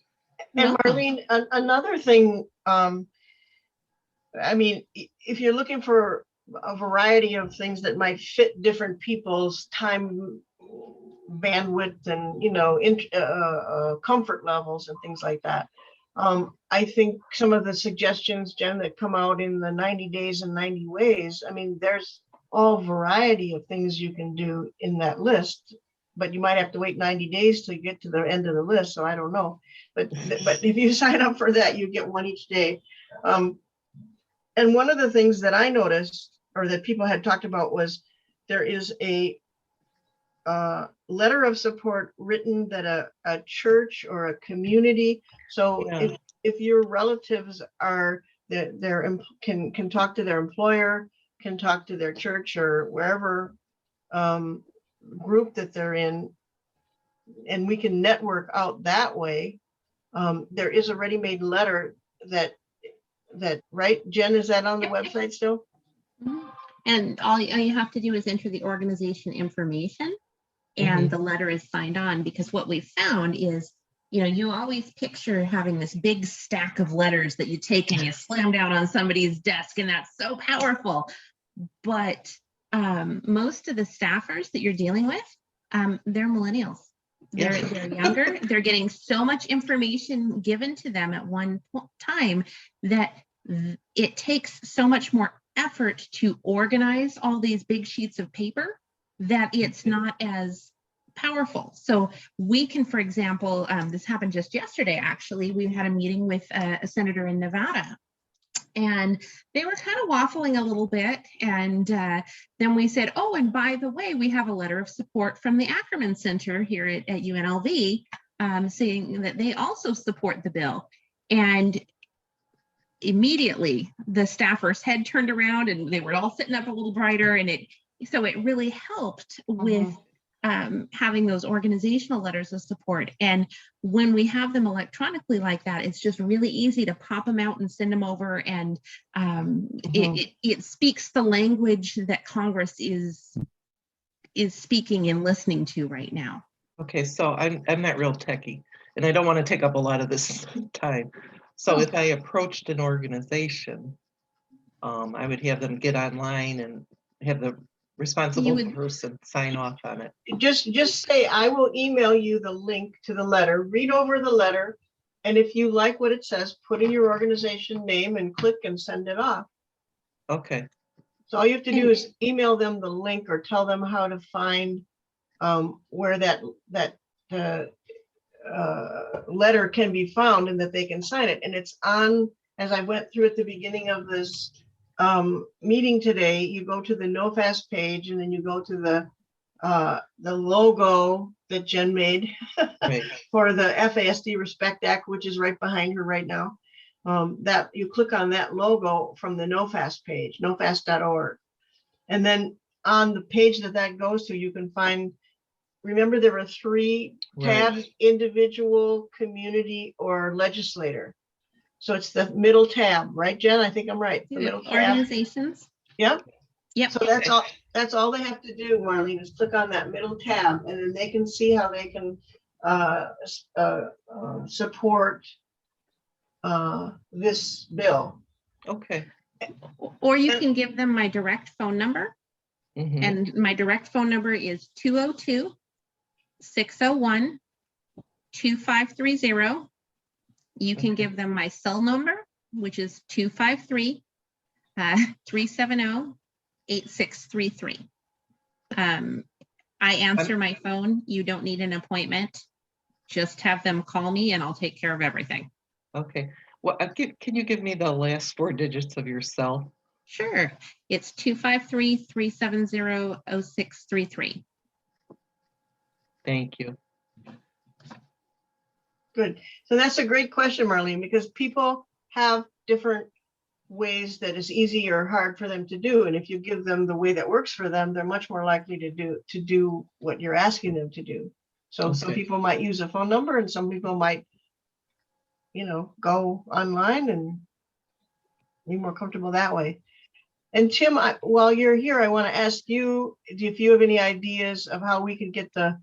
And Marlene, another thing, if you're looking for a variety of things that might fit different people's time bandwidth and, comfort levels and things like that, I think some of the suggestions, Jen, that come out in the 90 days and 90 ways, there's all variety of things you can do in that list. But you might have to wait 90 days till you get to the end of the list. So I don't know. But if you sign up for that, you get one each day. And one of the things that I noticed or that people had talked about was there is a letter of support written that a church or a community. So if your relatives are can talk to their employer, can talk to their church or wherever group that they're in, and we can network out that way. There is a ready-made letter that right, Jen, is that on the website still? And all you have to do is enter the organization information and the letter is signed on, because what we found is, you always picture having this big stack of letters that you take and you slam down on somebody's desk, and that's so powerful. But most of the staffers that you're dealing with, they're millennials. They're younger. They're getting so much information given to them at one time that it takes so much more effort to organize all these big sheets of paper that it's not as powerful. So we can, for example, this happened just yesterday, actually. We had a meeting with a senator in Nevada. And they were kind of waffling a little bit. And then we said, oh, and by the way, we have a letter of support from the Ackerman Center here at UNLV saying that they also support the bill. And immediately the staffers' head turned around and they were all sitting up a little brighter. And so it really helped with having those organizational letters of support. And when we have them electronically like that, it's just really easy to pop them out and send them over. And it speaks the language that Congress is speaking and listening to right now. Okay, so I'm not real techie, and I don't want to take up a lot of this time. So if I approached an organization, I would have them get online and have the responsible person sign off on it. Just say, I will email you the link to the letter, read over the letter, And if you like what it says, put in your organization name and click and send it off. Okay, So all you have to do is email them the link or tell them how to find where that letter can be found and that they can sign it. And it's on, as I went through at the beginning of this meeting today, you go to the NoFast page and then you go to the logo that Jen made right. for the FASD Respect Act, which is right behind her right now. That you click on that logo from the NoFast page, nofast.org. And then on the page that goes to, you can find, remember there were 3 tabs, Right. individual, community, or legislator. So it's the middle tab, right, Jen? I think I'm right. The middle tab. Organizations. Yep. Yep. So that's all they have to do, Marlene, is click on that middle tab and then they can see how they can support this bill. Okay. Or you can give them my direct phone number. Mhm. And my direct phone number is 202-601-2530. You can give them my cell number, which is 253-370-8633. I answer my phone. You don't need an appointment. Just have them call me and I'll take care of everything. Okay. Well, can you give me the last 4 digits of your cell? Sure. It's 253-370-0633. Thank you. Good. So that's a great question, Marlene, because people have different ways that is easy or hard for them to do. And if you give them the way that works for them, they're much more likely to do what you're asking them to do. So some Okay. people might use a phone number and some people might, go online and be more comfortable that way. And Tim, while you're here, I want to ask you if you have any ideas of how we can get the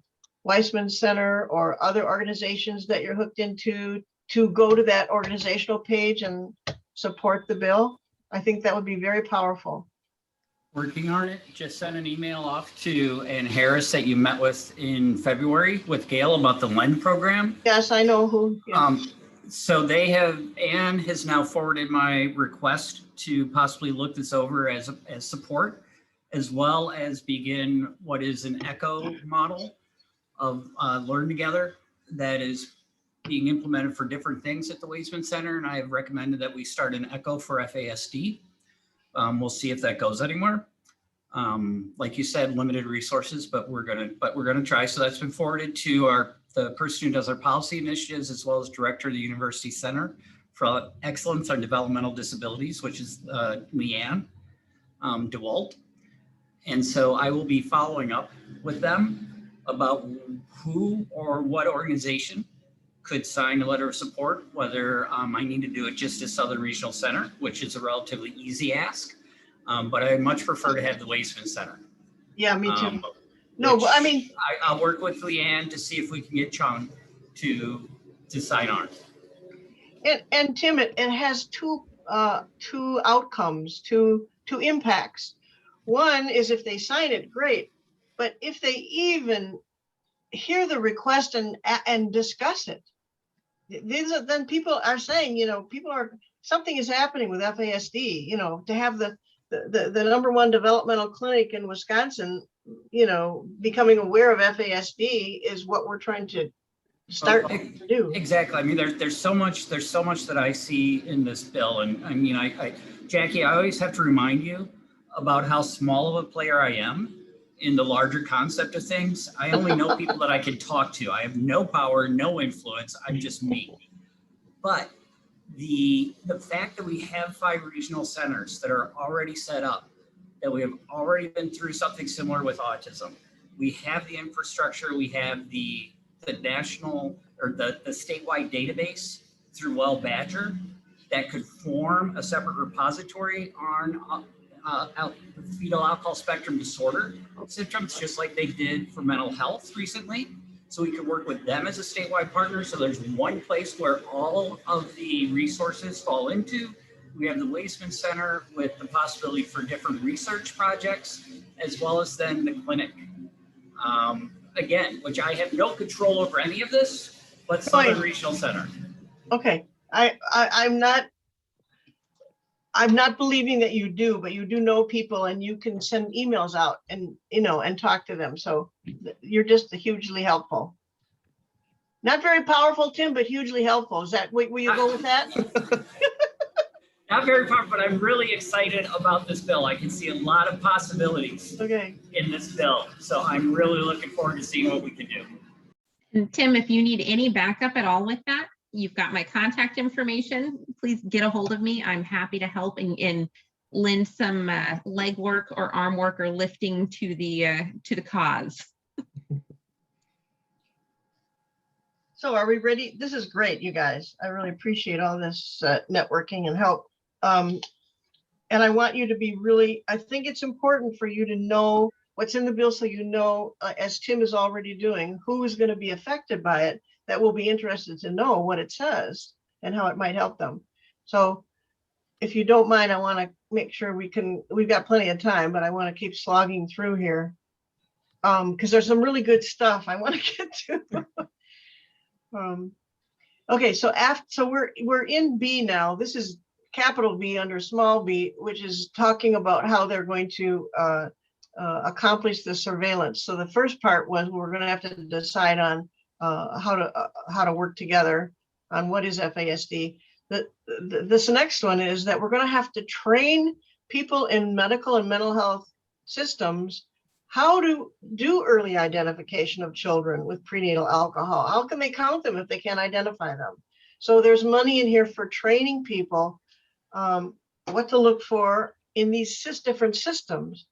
Weissman Center or other organizations that you're hooked into to go to that organizational page and support the bill. I think that would be very powerful. Working on it. Just sent an email off to Ann Harris that you met with in February with Gail about the LEND program. Yes, I know who. Yeah. So Ann has now forwarded my request to possibly look this over as support, as well as begin what is an ECHO model of Learn Together that is being implemented for different things at the Weissman Center. And I have recommended that we start an ECHO for FASD. We'll see if that goes anywhere. Like you said, limited resources, but we're gonna try. So that's been forwarded to the person who does our policy initiatives, as well as director of the University Center for Excellence on Developmental Disabilities, which is Leanne DeWalt. And so I will be following up with them about who or what organization could sign a letter of support, whether I need to do it just as Southern Regional Center, which is a relatively easy ask. But I much prefer to have the Weissman Center. Yeah, me too. No, but I mean, I'll work with Leanne to see if we can get Chung to sign on. and Tim, it has two outcomes, two impacts. One is if they sign it, great. But if they even hear the request and discuss it, then people are saying, something is happening with FASD, to have the #1 developmental clinic in Wisconsin, becoming aware of FASD is what we're trying to start to do. Exactly. I mean, there's so much that I see in this bill. And I mean, Jackie, I always have to remind you about how small of a player I am in the larger concept of things. I only know people that I can talk to. I have no power, no influence. I'm just me. But the fact that we have 5 regional centers that are already set up, that we have already been through something similar with autism. We have the infrastructure, we have the national or the statewide database through Well Badger that could form a separate repository on fetal alcohol spectrum disorder symptoms, just like they did for mental health recently. So we could work with them as a statewide partner. So there's one place where all of the resources fall into. We have the Weissman Center with the possibility for different research projects, as well as then the clinic. Again, which I have no control over any of this, but Southern Regional Center. Okay, I'm not believing that you do, but you do know people and you can send emails out and, and talk to them. So you're just hugely helpful. Not very powerful, Tim, but hugely helpful. Is that, will you go with that? Not very far, but I'm really excited about this bill. I can see a lot of possibilities Okay. in this bill. So I'm really looking forward to seeing what we can do. And Tim, if you need any backup at all with that, you've got my contact information. Please get a hold of me. I'm happy to help and lend some leg work or arm work or lifting to the cause. So are we ready? This is great, you guys. I really appreciate all this networking and help. And I want you to be really, I think it's important for you to know what's in the bill so you know, as Tim is already doing, who is going to be affected by it that will be interested to know what it says and how it might help them. So if you don't mind, I want to make sure we've got plenty of time, but I want to keep slogging through here because there's some really good stuff I want to get to. Okay, so we're in B now. This is capital B under small b, which is talking about how they're going to accomplish the surveillance. So the first part was we're going to have to decide on how to work together on what is FASD. This next one is that we're going to have to train people in medical and mental health systems how to do early identification of children with prenatal alcohol. How can they count them if they can't identify them? So there's money in here for training people what to look for in these different systems.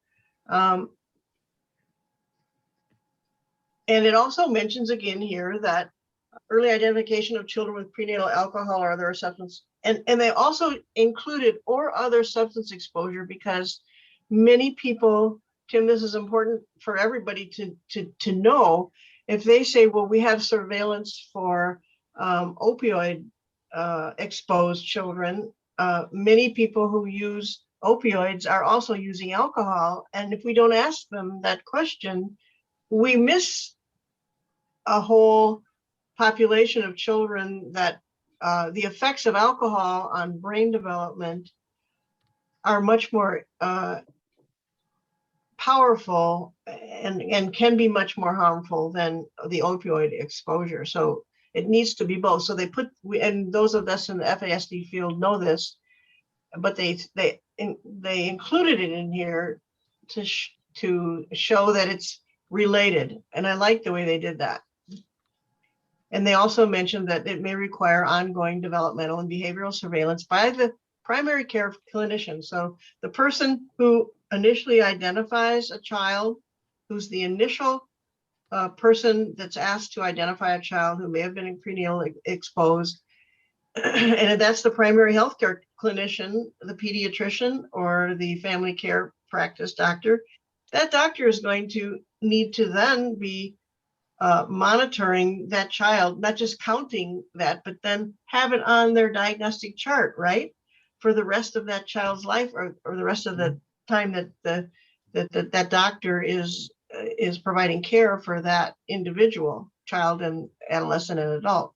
And it also mentions again here that early identification of children with prenatal alcohol or other substance, and they also included or other substance exposure because many people, Tim, this is important for everybody to know. If they say, well, we have surveillance for opioid exposed children, many people who use opioids are also using alcohol. And if we don't ask them that question, we miss a whole population of children that the effects of alcohol on brain development are much more powerful and can be much more harmful than the opioid exposure. So it needs to be both. So they put, and those of us in the FASD field know this, but they included it in here to show that it's related. And I like the way they did that. And they also mentioned that it may require ongoing developmental and behavioral surveillance by the primary care clinician. So the person who initially identifies a child, who's the initial person that's asked to identify a child who may have been prenatal exposed, and that's the primary healthcare clinician, the pediatrician, or the family care practice doctor. That doctor is going to need to then be monitoring that child, not just counting that, but then have it on their diagnostic chart, right? For the rest of that child's life or the rest of the time that that doctor is providing care for that individual, child and adolescent and adult.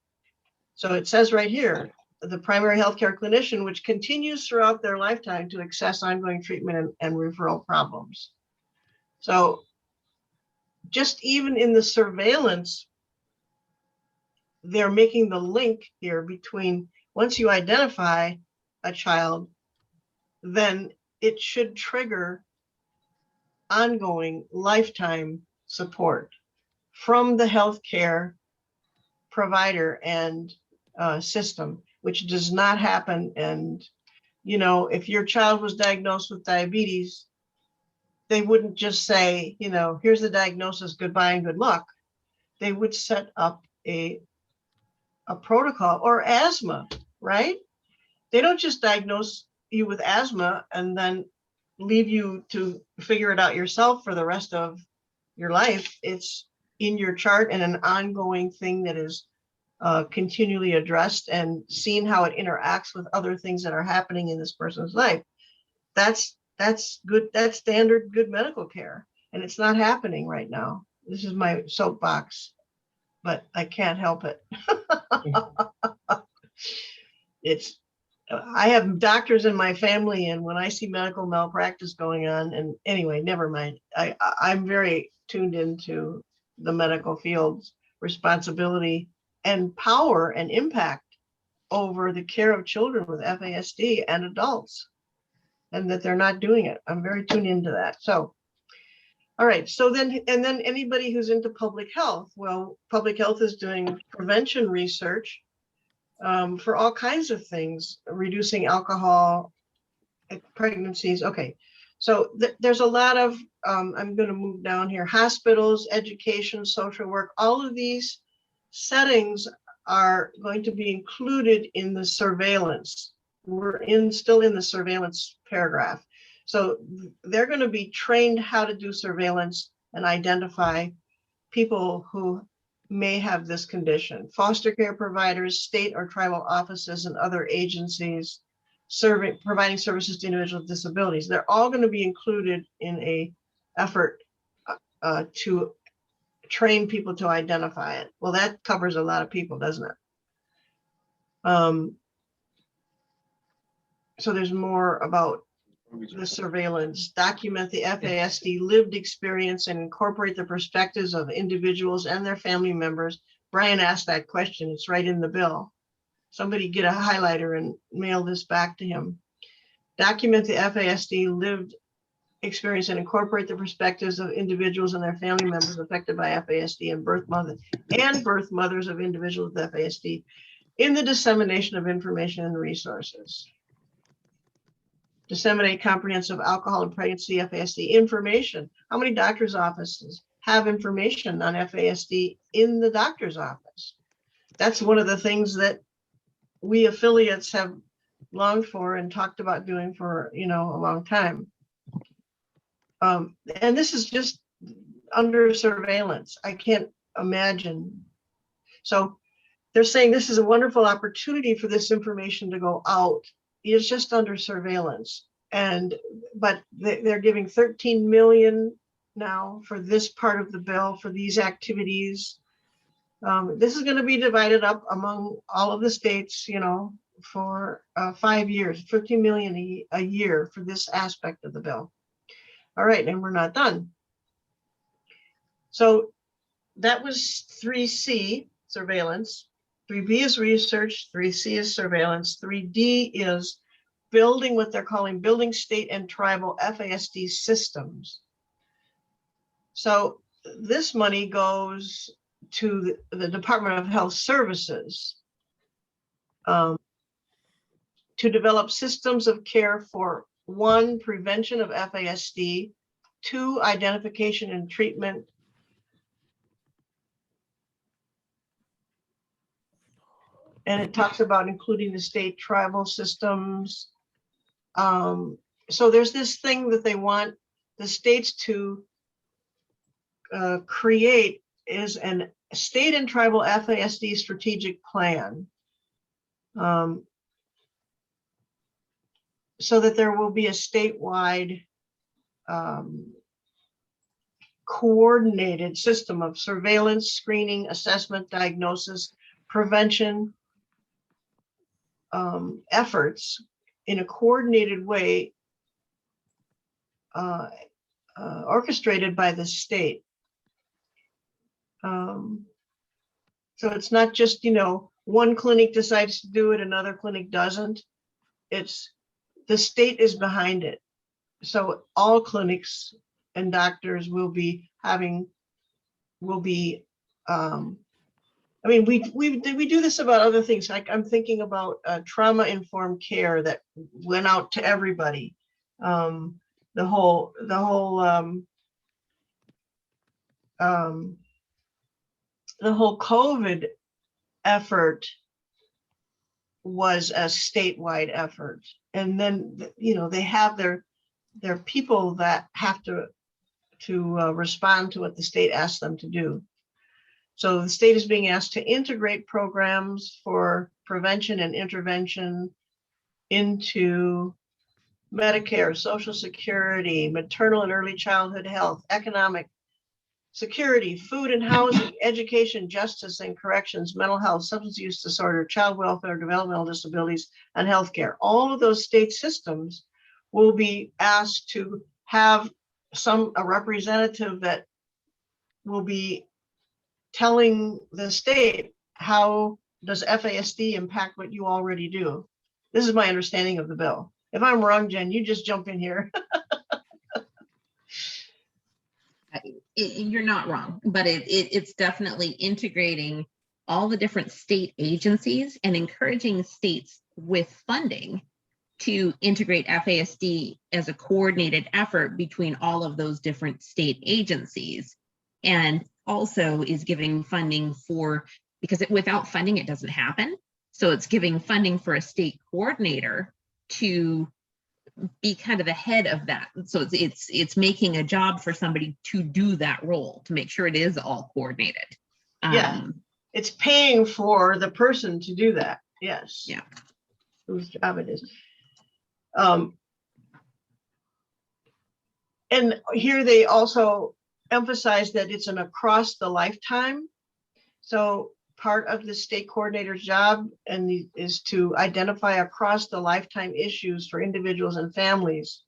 So it says right here, the primary healthcare clinician, which continues throughout their lifetime to assess ongoing treatment and referral problems. So just even in the surveillance, they're making the link here between once you identify a child, then it should trigger ongoing lifetime support from the healthcare provider and system, which does not happen. And, if your child was diagnosed with diabetes, they wouldn't just say, here's the diagnosis, goodbye and good luck. They would set up a protocol, or asthma, right? They don't just diagnose you with asthma and then leave you to figure it out yourself for the rest of your life. It's in your chart and an ongoing thing that is continually addressed and seen how it interacts with other things that are happening in this person's life. That's good. That's standard good medical care. And it's not happening right now. This is my soapbox, but I can't help it. it's, I have doctors in my family, and when I see medical malpractice going on, and anyway, never mind. I'm very tuned into the medical field's responsibility and power and impact over the care of children with FASD and adults, and that they're not doing it. I'm very tuned into that. So, all right. So then, and then anybody who's into public health, well, public health is doing prevention research for all kinds of things, reducing alcohol, pregnancies. Okay. So there's a lot of, I'm going to move down here, hospitals, education, social work, all of these settings are going to be included in the surveillance. We're still in the surveillance paragraph. So they're going to be trained how to do surveillance and identify people who may have this condition. Foster care providers, state or tribal offices, and other agencies providing services to individuals with disabilities. They're all going to be included in a effort to train people to identify it. Well, that covers a lot of people, doesn't it? So there's more about the surveillance. Document the FASD lived experience and incorporate the perspectives of individuals and their family members. Brian asked that question. It's right in the bill. Somebody get a highlighter and mail this back to him. Document the FASD lived experience and incorporate the perspectives of individuals and their family members affected by FASD and birth mothers of individuals with FASD in the dissemination of information and resources. Disseminate comprehensive alcohol and pregnancy FASD information. How many doctor's offices have information on FASD in the doctor's office? That's one of the things that we affiliates have longed for and talked about doing for, a long time. And this is just under surveillance. I can't imagine. So they're saying this is a wonderful opportunity for this information to go out. It's just under surveillance. But they're giving 13 million now for this part of the bill for these activities. This is going to be divided up among all of the states, for 5 years, 13 million a year for this aspect of the bill. All right, and we're not done. So that was 3C, surveillance. 3B is research, 3C is surveillance, 3D is building what they're calling building state and tribal FASD systems. So this money goes to the Department of Health Services to develop systems of care for 1, prevention of FASD, 2, identification and treatment, and it talks about including the state tribal systems. So there's this thing that they want the states to create is a state and tribal FASD strategic plan. So that there will be a statewide coordinated system of surveillance, screening, assessment, diagnosis, prevention efforts in a coordinated way orchestrated by the state. So it's not just, one clinic decides to do it, another clinic doesn't. It's the state is behind it. So all clinics and doctors will be we do this about other things. Like I'm thinking about trauma-informed care that went out to everybody. The whole COVID effort was a statewide effort. And then, they have their people that have to respond to what the state asks them to do. So the state is being asked to integrate programs for prevention and intervention into Medicare, Social Security, maternal and early childhood health, economic security, food and housing, education, justice and corrections, mental health, substance use disorder, child welfare, developmental disabilities, and healthcare. All of those state systems will be asked to have a representative that will be telling the state, how does FASD impact what you already do? This is my understanding of the bill. If I'm wrong, Jen, you just jump in here. You're not wrong, but it's definitely integrating all the different state agencies and encouraging states with funding to integrate FASD as a coordinated effort between all of those different state agencies. And also is giving funding for, because without funding, it doesn't happen. So it's giving funding for a state coordinator to be kind of the head of that. So it's making a job for somebody to do that role, to make sure it is all coordinated. Yeah, it's paying for the person to do that. Yes. Yeah. Whose job it is. And here they also emphasize that it's an across the lifetime. So part of the state coordinator's job is to identify across the lifetime issues for individuals and families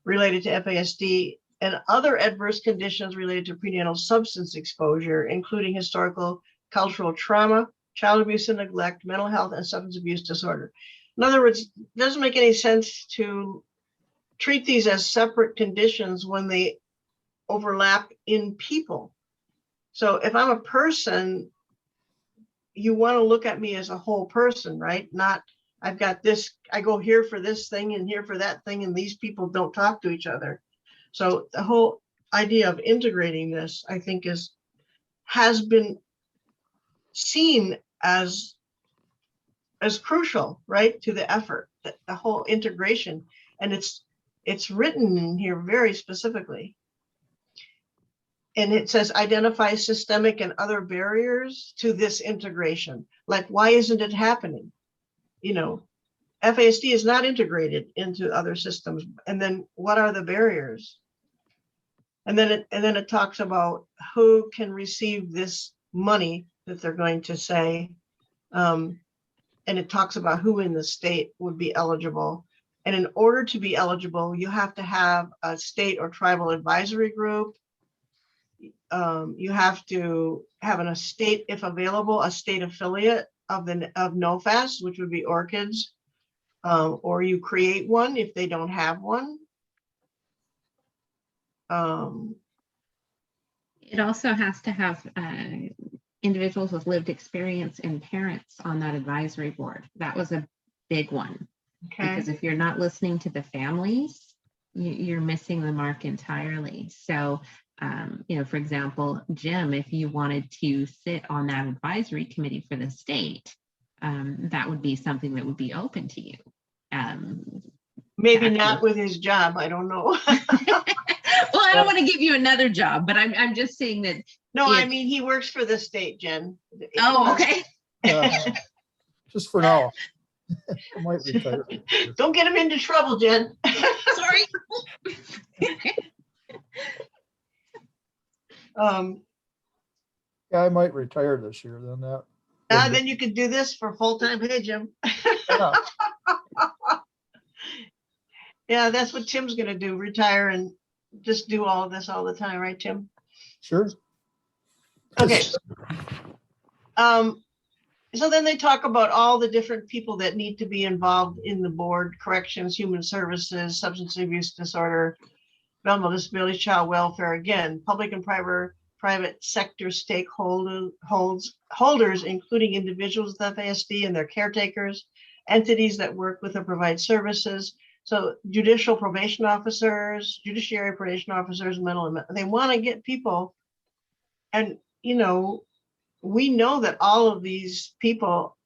related to FASD and other adverse conditions related to prenatal substance exposure, including historical, cultural trauma, child abuse and neglect, mental health, and substance abuse disorder. In other words, it doesn't make any sense to treat these as separate conditions when they overlap in people. So if I'm a person, you want to look at me as a whole person, right? Not, I've got this, I go here for this thing and here for that thing, and these people don't talk to each other. So the whole idea of integrating this, I think, has been seen as crucial, right, to the effort, the whole integration. And it's written in here very specifically. And it says identify systemic and other barriers to this integration. Like, why isn't it happening? You know, FASD is not integrated into other systems. And then what are the barriers? And then it talks about who can receive this money that they're going to say. And it talks about who in the state would be eligible. And in order to be eligible, you have to have a state or tribal advisory group. You have to have a state, if available, a state affiliate of NOFAS, which would be Orchids, or you create one if they don't have one. It also has to have individuals with lived experience and parents on that advisory board. That was a big one. Okay. Because if you're not listening to the families, you're missing the mark entirely. So, you know, for example, Jim, if you wanted to sit on that advisory committee for the state, that would be something that would be open to you. Maybe not with his job. I don't know. Well, I don't want to give you another job, but I'm just saying that. No, I mean, he works for the state, Jen. Oh, okay. Just for now. I might retire. Don't get him into trouble, Jen. Sorry. Yeah, I might retire this year. Then that. Then you could do this for full-time. Hey, Jim. Yeah. Yeah, that's what Tim's going to do, retire and just do all of this all the time, right, Tim? Sure. Okay. So then they talk about all the different people that need to be involved in the board: corrections, human services, substance abuse disorder, developmental disability, child welfare. Again, public and private sector stakeholders, including individuals with FASD and their caretakers, entities that work with or provide services. So judicial probation officers, judiciary probation officers, they want to get people. And, you know, we know that all of these people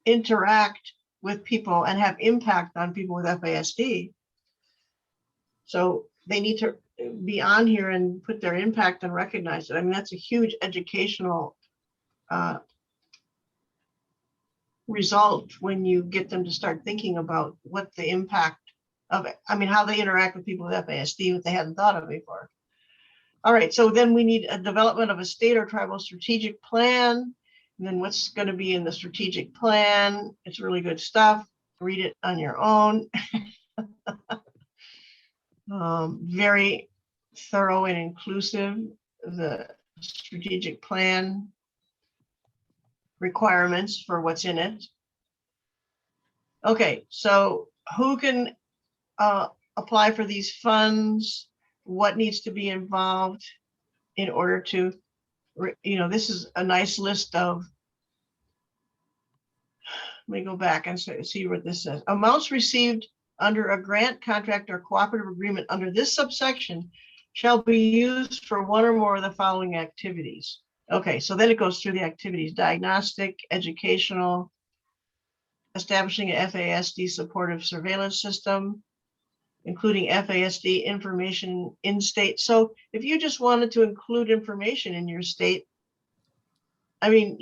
interact with people and have impact on people with FASD. So they need to be on here and put their impact and recognize it. I mean, that's a huge educational result when you get them to start thinking about what the impact of it, I mean, how they interact with people with FASD, what they hadn't thought of before. All right, so then we need a development of a state or tribal strategic plan. And then what's going to be in the strategic plan? It's really good stuff. Read it on your own. Very thorough and inclusive. The strategic plan requirements for what's in it. Okay, so who can apply for these funds? What needs to be involved in order to, this is a nice list of, let me go back and see what this says. Amounts received under a grant, contract, or cooperative agreement under this subsection shall be used for one or more of the following activities. Okay, so then it goes through the activities: diagnostic, educational, establishing an FASD supportive surveillance system, including FASD information in state. So if you just wanted to include information in your state, Tim,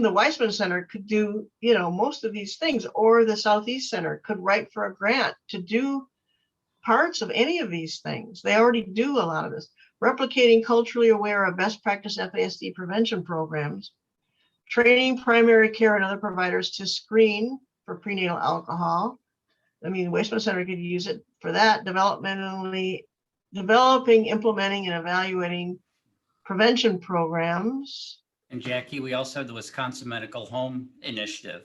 the Weissman Center could do, most of these things, or the Southeast Center could write for a grant to do parts of any of these things. They already do a lot of this. Replicating culturally aware of best practice FASD prevention programs, training primary care and other providers to screen for prenatal alcohol. The Weissman Center could use it for that. Developing, implementing, and evaluating prevention programs. And Jackie, we also have the Wisconsin Medical Home Initiative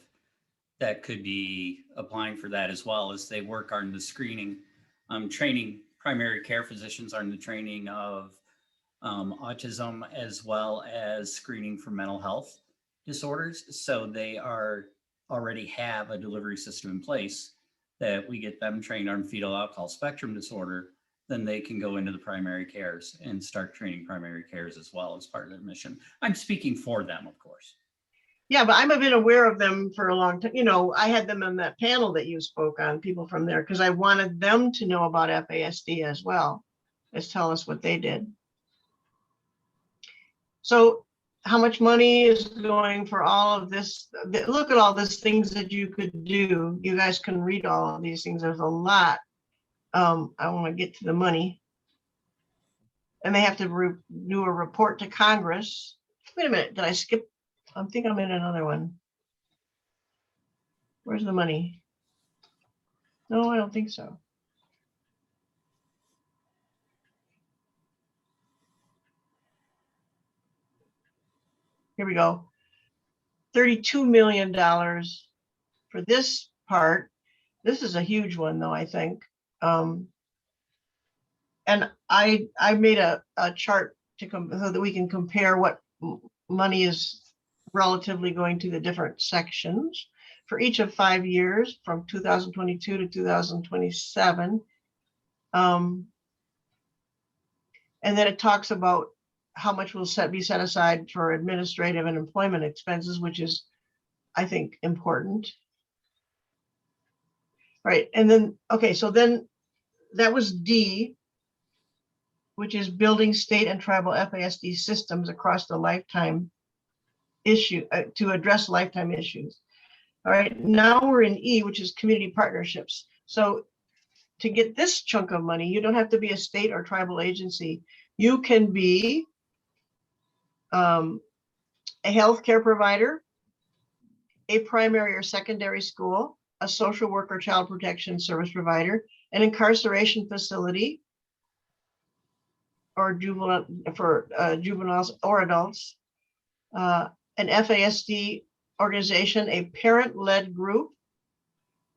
that could be applying for that, as well as they work on the screening, training primary care physicians on the training of autism, as well as screening for mental health disorders. So they already have a delivery system in place that we get them trained on fetal alcohol spectrum disorder. Then they can go into the primary cares and start training primary cares as well as part of their mission. I'm speaking for them, of course. Yeah, but I've been aware of them for a long time. I had them on that panel that you spoke on, people from there, because I wanted them to know about FASD as well as tell us what they did. So how much money is going for all of this? Look at all these things that you could do. You guys can read all of these things. There's a lot. I want to get to the money. And they have to do a report to Congress. Wait a minute, did I skip? I think I'm in another one. Where's the money? No, I don't think so. Here we go. $32 million for this part. This is a huge one, though, I think. And I made a chart so that we can compare what money is relatively going to the different sections for each of 5 years from 2022 to 2027. And then it talks about how much will be set aside for administrative and employment expenses, which is, I think, important. Right. And then, okay, so then that was D, which is building state and tribal FASD systems across the lifetime issue to address lifetime issues. All right, now we're in E, which is community partnerships. So to get this chunk of money, you don't have to be a state or tribal agency. You can be a healthcare provider, a primary or secondary school, a social worker, child protection service provider, an incarceration facility, or juveniles or adults, an FASD organization, a parent-led group,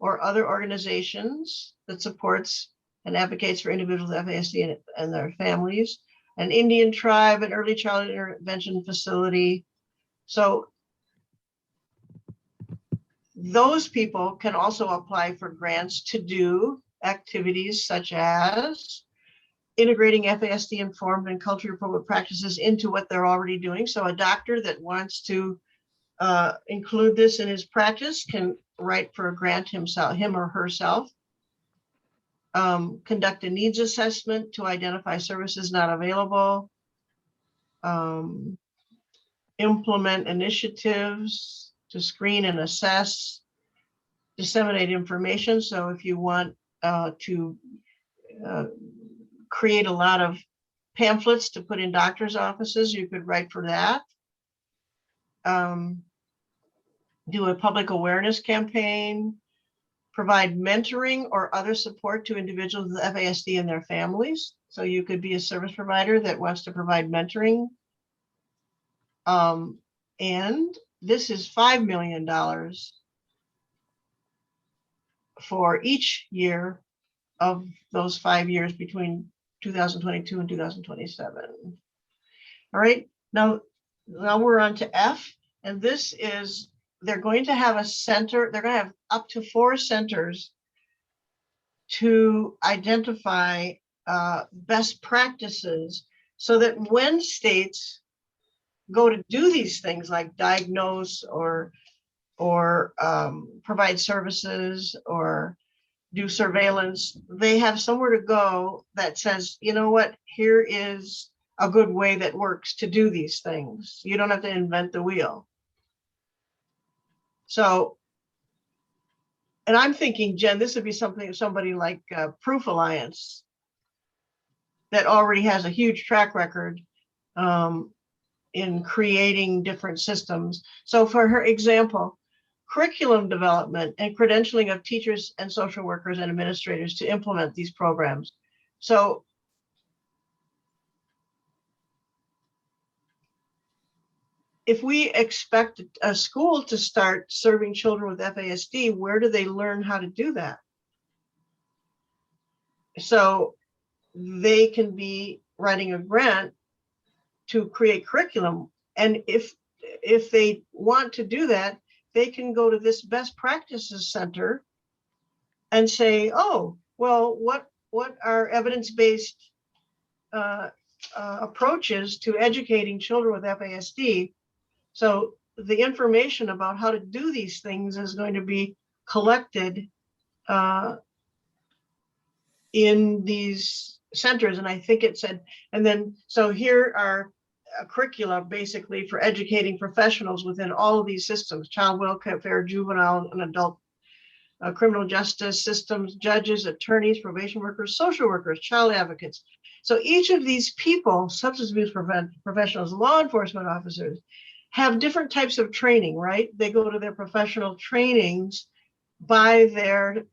or other organizations that supports and advocates for individuals with FASD and their families, an Indian tribe, an early childhood intervention facility. So those people can also apply for grants to do activities such as integrating FASD informed and culturally appropriate practices into what they're already doing. So a doctor that wants to include this in his practice can write for a grant himself, him or herself. Conduct a needs assessment to identify services not available. Implement initiatives to screen and assess, disseminate information. So if you want to create a lot of pamphlets to put in doctor's offices. You could write for that. Do a public awareness campaign, provide mentoring or other support to individuals with FASD and their families. So you could be a service provider that wants to provide mentoring. And this is $5 million for each year of those 5 years between 2022 and 2027. All right, now we're on to F, and this is, they're going to have a center, they're going to have up to 4 centers to identify best practices so that when states go to do these things like diagnose or provide services or do surveillance, they have somewhere to go that says, you know what, here is a good way that works to do these things. You don't have to invent the wheel. So, and I'm thinking, Jen, this would be somebody like Proof Alliance that already has a huge track record in creating different systems. So for her example, curriculum development and credentialing of teachers and social workers and administrators to implement these programs. So if we expect a school to start serving children with FASD, where do they learn how to do that? So they can be writing a grant to create curriculum. And if they want to do that, they can go to this best practices center and say, oh, well, what are evidence-based approaches to educating children with FASD? So the information about how to do these things is going to be collected in these centers. And I think it said, and then, so here are a curricula basically for educating professionals within all of these systems: child welfare, juvenile and adult criminal justice systems, judges, attorneys, probation workers, social workers, child advocates. So each of these people, substance abuse professionals, law enforcement officers, have different types of training, right? They go to their professional trainings by their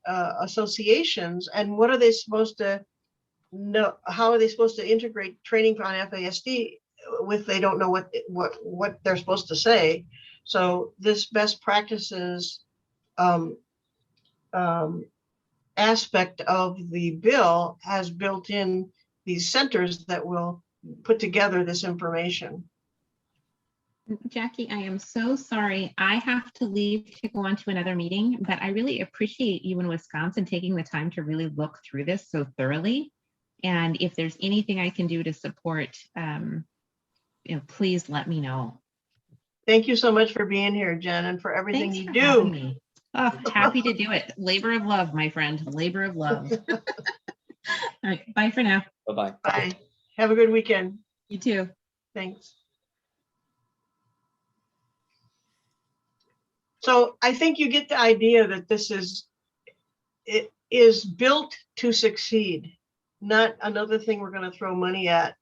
associations. And what are they supposed to know? How are they supposed to integrate training on FASD with they don't know what they're supposed to say? So this best practices aspect of the bill has built in these centers that will put together this information. Jackie, I am so sorry. I have to leave to go on to another meeting, but I really appreciate you in Wisconsin taking the time to really look through this so thoroughly. And if there's anything I can do to support, please let me know. Thank you so much for being here, Jen, and for everything Thanks you for do. having me. Oh, happy to do it. Labor of love, my friend. Labor of love. All right, bye for now. Bye-bye. Bye. Have a good weekend. You too. Thanks. So I think you get the idea that it is built to succeed, not another thing we're going to throw money at,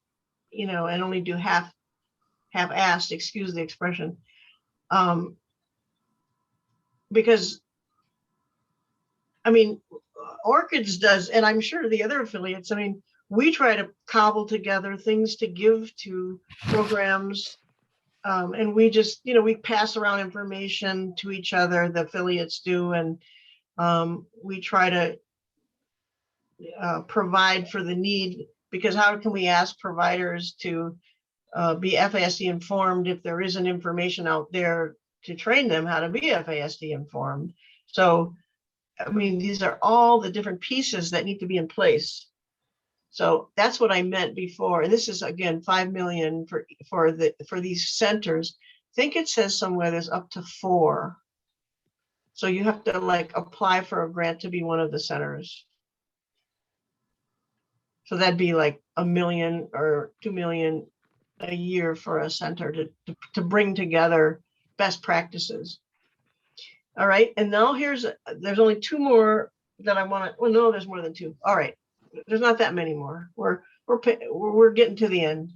and only do half-assed, excuse the expression. Because, I mean, Orchids does, and I'm sure the other affiliates, I mean, we try to cobble together things to give to programs. And we just, we pass around information to each other, the affiliates do, and we try to provide for the need, because how can we ask providers to be FASD informed if there isn't information out there to train them how to be FASD informed? So, I mean, these are all the different pieces that need to be in place. So that's what I meant before. And this is, again, 5 million for these centers. I think it says somewhere there's up to 4. So you have to apply for a grant to be one of the centers. So that'd be like $1 million or $2 million a year for a center to bring together best practices. All right. And now there's only 2 more that I want to, well, no, there's more than 2. All right. There's not that many more. We're we're getting to the end.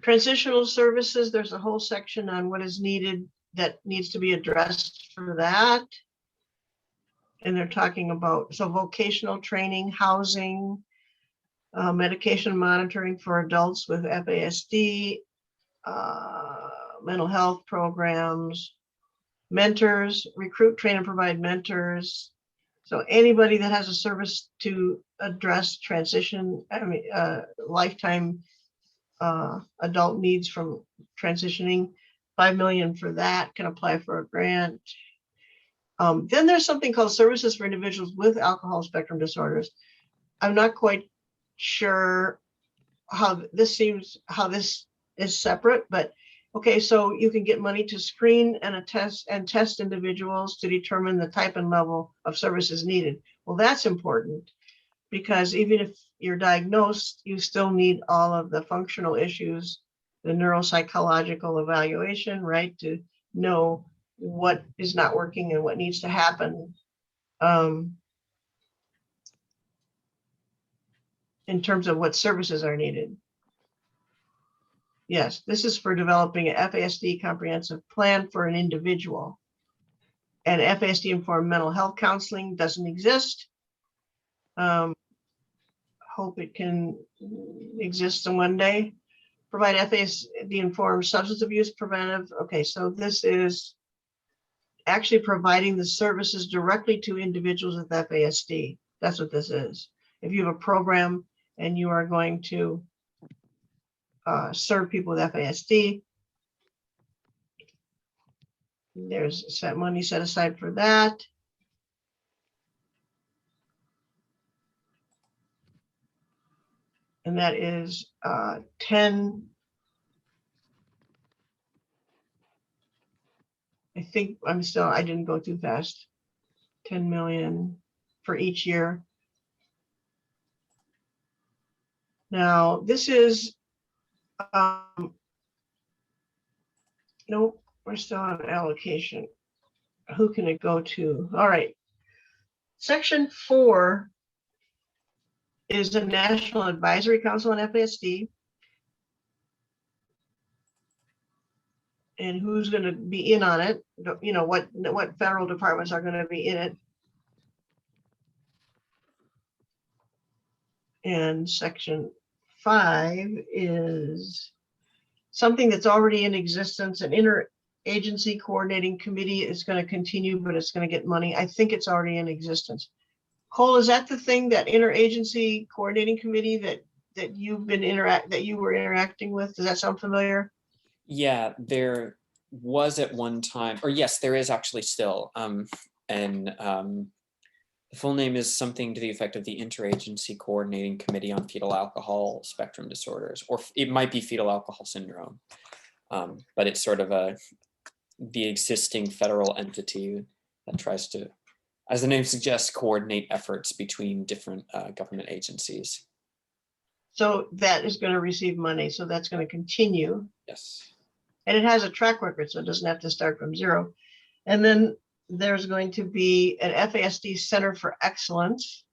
Transitional services, there's a whole section on what is needed that needs to be addressed for that. And they're talking about, so vocational training, housing, medication monitoring for adults with FASD, mental health programs, mentors, recruit, train, and provide mentors. So anybody that has a service to address transition, lifetime adult needs from transitioning, 5 million for that, can apply for a grant. Then there's something called services for individuals with alcohol spectrum disorders. I'm not quite sure how this is separate, but okay, so you can get money to screen and test individuals to determine the type and level of services needed. Well, that's important because even if you're diagnosed, you still need all of the functional issues, the neuropsychological evaluation, right, to know what is not working and what needs to happen in terms of what services are needed. Yes, this is for developing an FASD comprehensive plan for an individual. And FASD informed mental health counseling doesn't exist. Hope it can exist in one day. Provide FASD informed substance abuse preventive. Okay, so this is actually providing the services directly to individuals with FASD. That's what this is. If you have a program and you are going to serve people with FASD, there's money set aside for that. And that is 10. I think I didn't go too fast. 10 million for each year. Now, this is, nope, we're still on allocation. Who can it go to? All right. Section 4 is the National Advisory Council on FASD. And who's going to be in on it? You know, what federal departments are going to be in it. And section 5 is something that's already in existence. An interagency coordinating committee is going to continue, but it's going to get money. I think it's already in existence. Cole, is that the thing, that interagency coordinating committee that you were interacting with? Does that sound familiar? Yeah, there was at one time, or yes, there is actually still. The full name is something to the effect of the Interagency Coordinating Committee on Fetal Alcohol Spectrum Disorders, or it might be fetal alcohol syndrome. But it's sort of the existing federal entity that tries to, as the name suggests, coordinate efforts between different government agencies. So that is going to receive money. So that's going to continue. Yes. And it has a track record, so it doesn't have to start from zero. And then there's going to be an FASD Center for Excellence.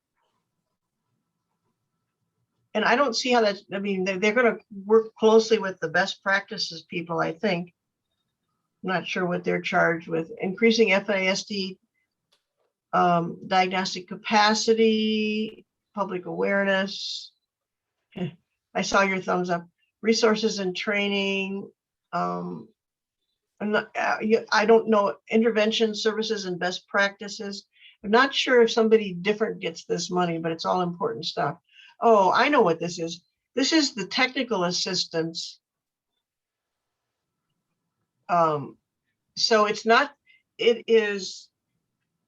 And I don't see how that's, I mean, they're going to work closely with the best practices people, I think. I'm not sure what they're charged with. Increasing FASD diagnostic capacity, public awareness. I saw your thumbs up. Resources and training. I don't know, intervention services and best practices. I'm not sure if somebody different gets this money, but it's all important stuff. Oh, I know what this is. This is the technical assistance. So it's not, it is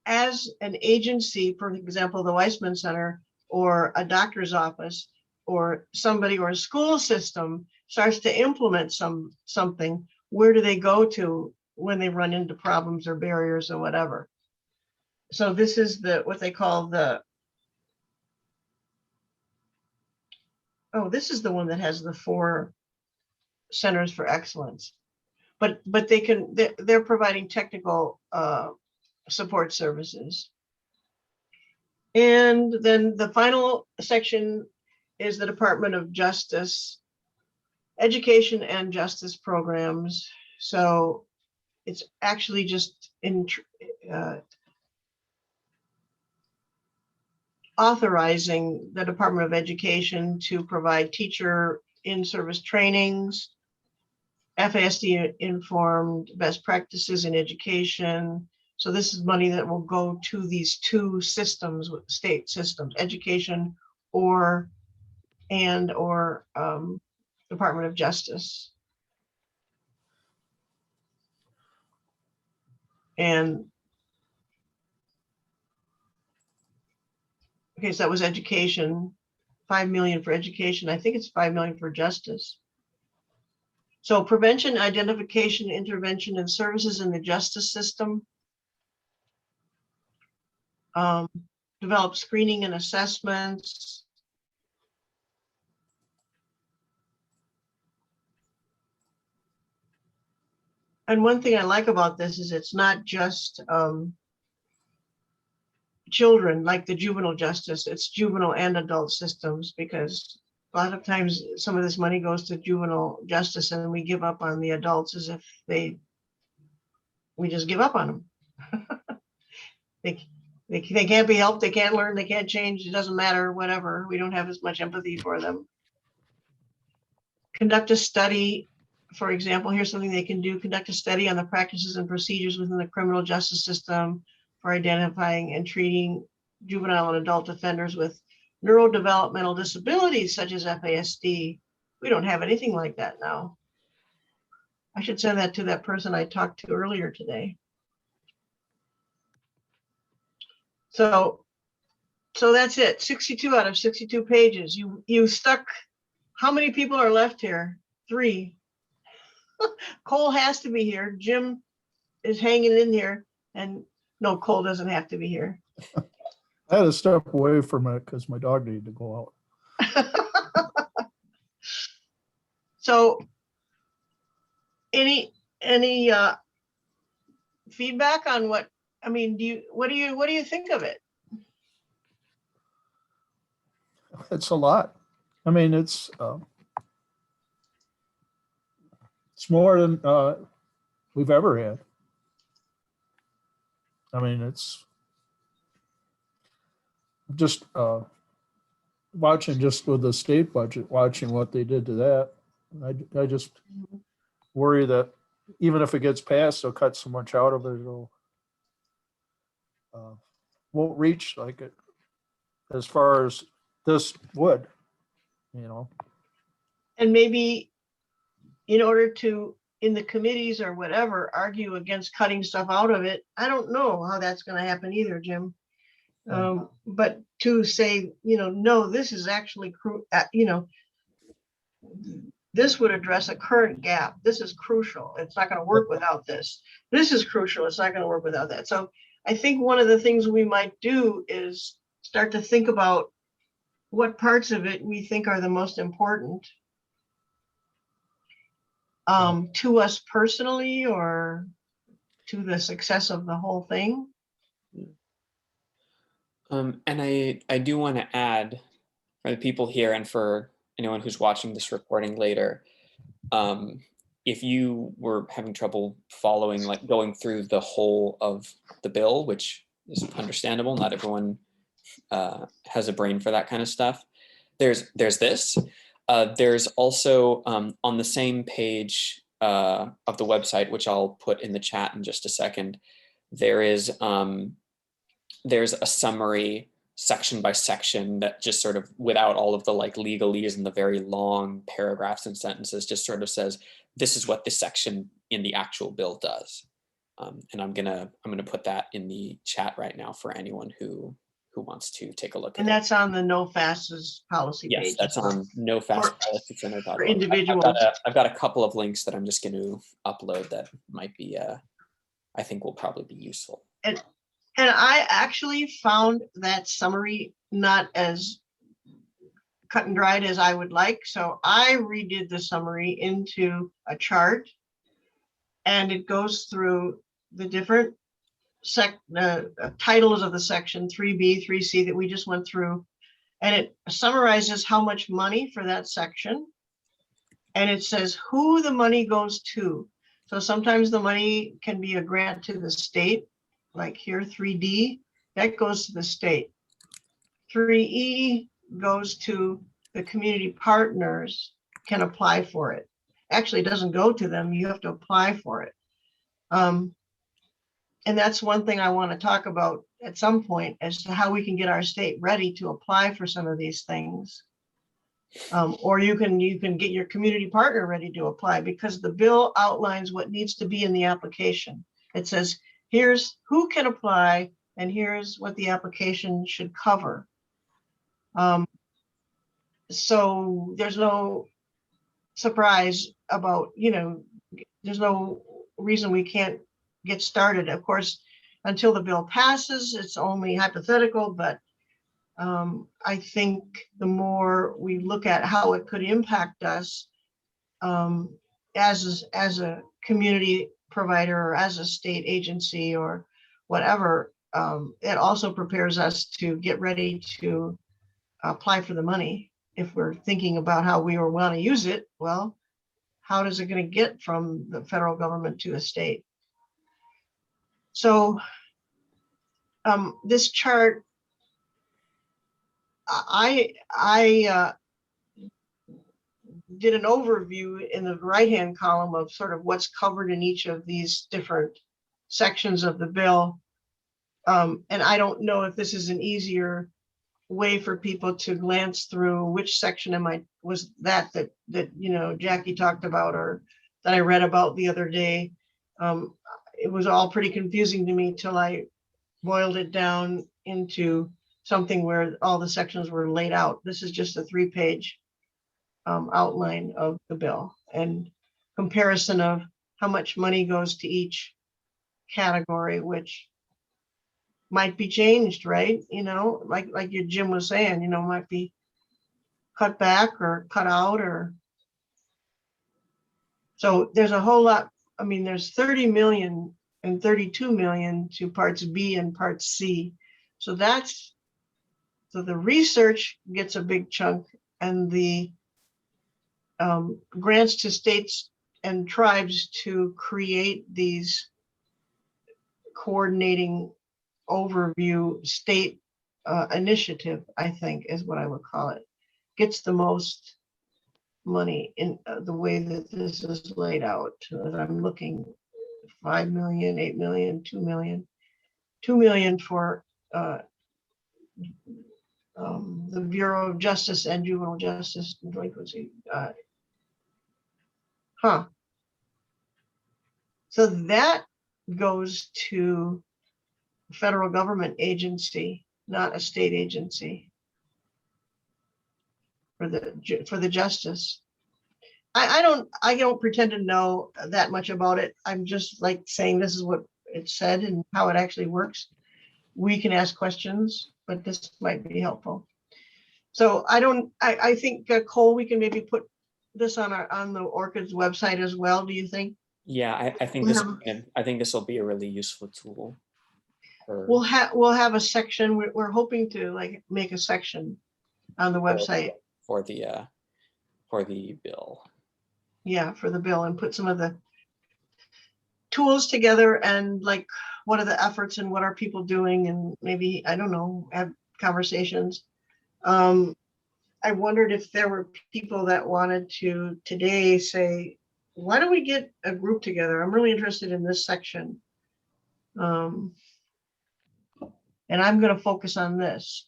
as an agency, for example, the Weissman Center or a doctor's office or somebody or a school system starts to implement something. Where do they go to when they run into problems or barriers or whatever? So this is what they call this is the one that has the 4 centers for excellence, but they're providing technical support services. And then the final section is the Department of Justice, Education and Justice Programs. So it's actually just authorizing the Department of Education to provide teacher in-service trainings, FASD informed best practices in education. So this is money that will go to these two systems, state systems, education or Department of Justice. And okay, so that was education, 5 million for education. I think it's 5 million for justice. So prevention, identification, intervention, and services in the justice system. Develop screening and assessments. And one thing I like about this is it's not just children, like the juvenile justice, it's juvenile and adult systems, because a lot of times some of this money goes to juvenile justice and we give up on the adults as if we just give up on them. They can't be helped, they can't learn, they can't change, it doesn't matter, whatever. We don't have as much empathy for them. Conduct a study, for example, here's something they can do, conduct a study on the practices and procedures within the criminal justice system for identifying and treating juvenile and adult offenders with neurodevelopmental disabilities such as FASD. We don't have anything like that now. I should send that to that person I talked to earlier today. So that's it, 62 out of 62 pages. You stuck, how many people are left here? 3. Cole has to be here. Jim is hanging in here, and no, Cole doesn't have to be here. I had to step away from it because my dog needed to go out. So any feedback on what, I mean, what do you think of it? It's a lot. I mean, it's more than we've ever had. I mean, it's just watching just with the state budget, watching what they did to that. I just worry that even if it gets passed, they'll cut so much out of it, it'll won't reach like it as far as this would, you know. And maybe in order to, in the committees or whatever, argue against cutting stuff out of it. I don't know how that's going to happen either, Jim. But to say, no, this is actually, this would address a current gap. This is crucial. It's not going to work without this. This is crucial. It's not going to work without that. So I think one of the things we might do is start to think about what parts of it we think are the most important to us personally or to the success of the whole thing. And I do want to add, for the people here and for anyone who's watching this recording later, if you were having trouble following, like going through the whole of the bill, which is understandable, not everyone has a brain for that kind of stuff. There's this. There's also on the same page of the website, which I'll put in the chat in just a second, there's a summary section by section that just sort of, without all of the like legalese and the very long paragraphs and sentences, just sort of says, this is what this section in the actual bill does. And I'm gonna put that in the chat right now for anyone who wants to take a look at it. And that's on the No FASD policy page. Yes, that's on nofastpolicycenter.org. For individuals. I've got a couple of links that I'm just going to upload that might be, I think will probably be useful. And I actually found that summary not as cut and dried as I would like. So I redid the summary into a chart, and it goes through the different titles of the section 3B, 3C that we just went through, and it summarizes how much money for that section. And it says who the money goes to. So sometimes the money can be a grant to the state, like here 3D, that goes to the state. 3E goes to the community partners, can apply for it. Actually, it doesn't go to them, you have to apply for it. And that's one thing I want to talk about at some point as to how we can get our state ready to apply for some of these things. Or you can get your community partner ready to apply, because the bill outlines what needs to be in the application. It says, here's who can apply and here's what the application should cover. So there's no surprise about, there's no reason we can't get started. Of course, until the bill passes, it's only hypothetical, but I think the more we look at how it could impact us as a community provider or as a state agency or whatever, it also prepares us to get ready to apply for the money. If we're thinking about how we want to use it, well, how is it going to get from the federal government to a state? So this chart, I did an overview in the right-hand column of sort of what's covered in each of these different sections of the bill. And I don't know if this is an easier way for people to glance through which section was that Jackie talked about or that I read about the other day. It was all pretty confusing to me till I boiled it down into something where all the sections were laid out. This is just a 3-page outline of the bill and comparison of how much money goes to each category, which might be changed, right? Like your Jim was saying, might be cut back or cut out, or so there's a whole lot. I mean, there's 30 million and 32 million to parts B and part C. So the research gets a big chunk, and the grants to states and tribes to create these coordinating overview state initiative, I think is what I would call it, gets the most money in the way that this is laid out. I'm looking 5 million, 8 million, 2 million, 2 million for the Bureau of Justice and Juvenile Justice Delinquency. So that goes to a federal government agency, not a state agency, for the justice. I don't pretend to know that much about it. I'm just like saying this is what it said and how it actually works. We can ask questions, but this might be helpful. So I think Cole, we can maybe put this on the Orchids website as well. Do you think? Yeah, I think this will be a really useful tool. We'll have a section. We're hoping to make a section on the website for the bill. Yeah, for the bill, and put some of the tools together and what are the efforts and what are people doing, and maybe, I don't know, have conversations. I wondered if there were people that wanted to today say, why don't we get a group together? I'm really interested in this section. And I'm going to focus on this.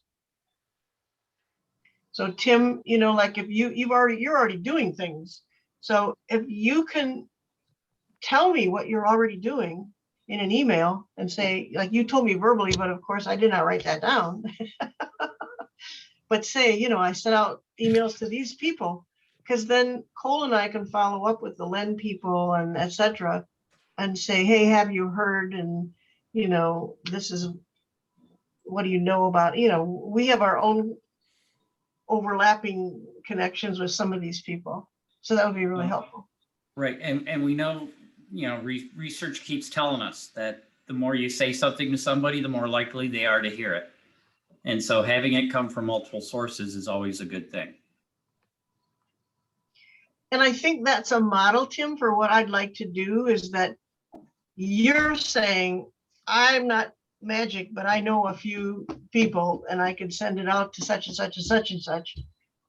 So Tim, if you're already doing things. So if you can tell me what you're already doing in an email and say, like you told me verbally, but of course I did not write that down. But say, I sent out emails to these people, because then Cole and I can follow up with the LEN people and et cetera, and say, hey, have you heard? And, this is, what do you know about, we have our own overlapping connections with some of these people. So that would be really helpful. Right. And we know, research keeps telling us that the more you say something to somebody, the more likely they are to hear it. And so having it come from multiple sources is always a good thing. And I think that's a model, Tim, for what I'd like to do is that you're saying, I'm not magic, but I know a few people and I can send it out to such and such and such and such.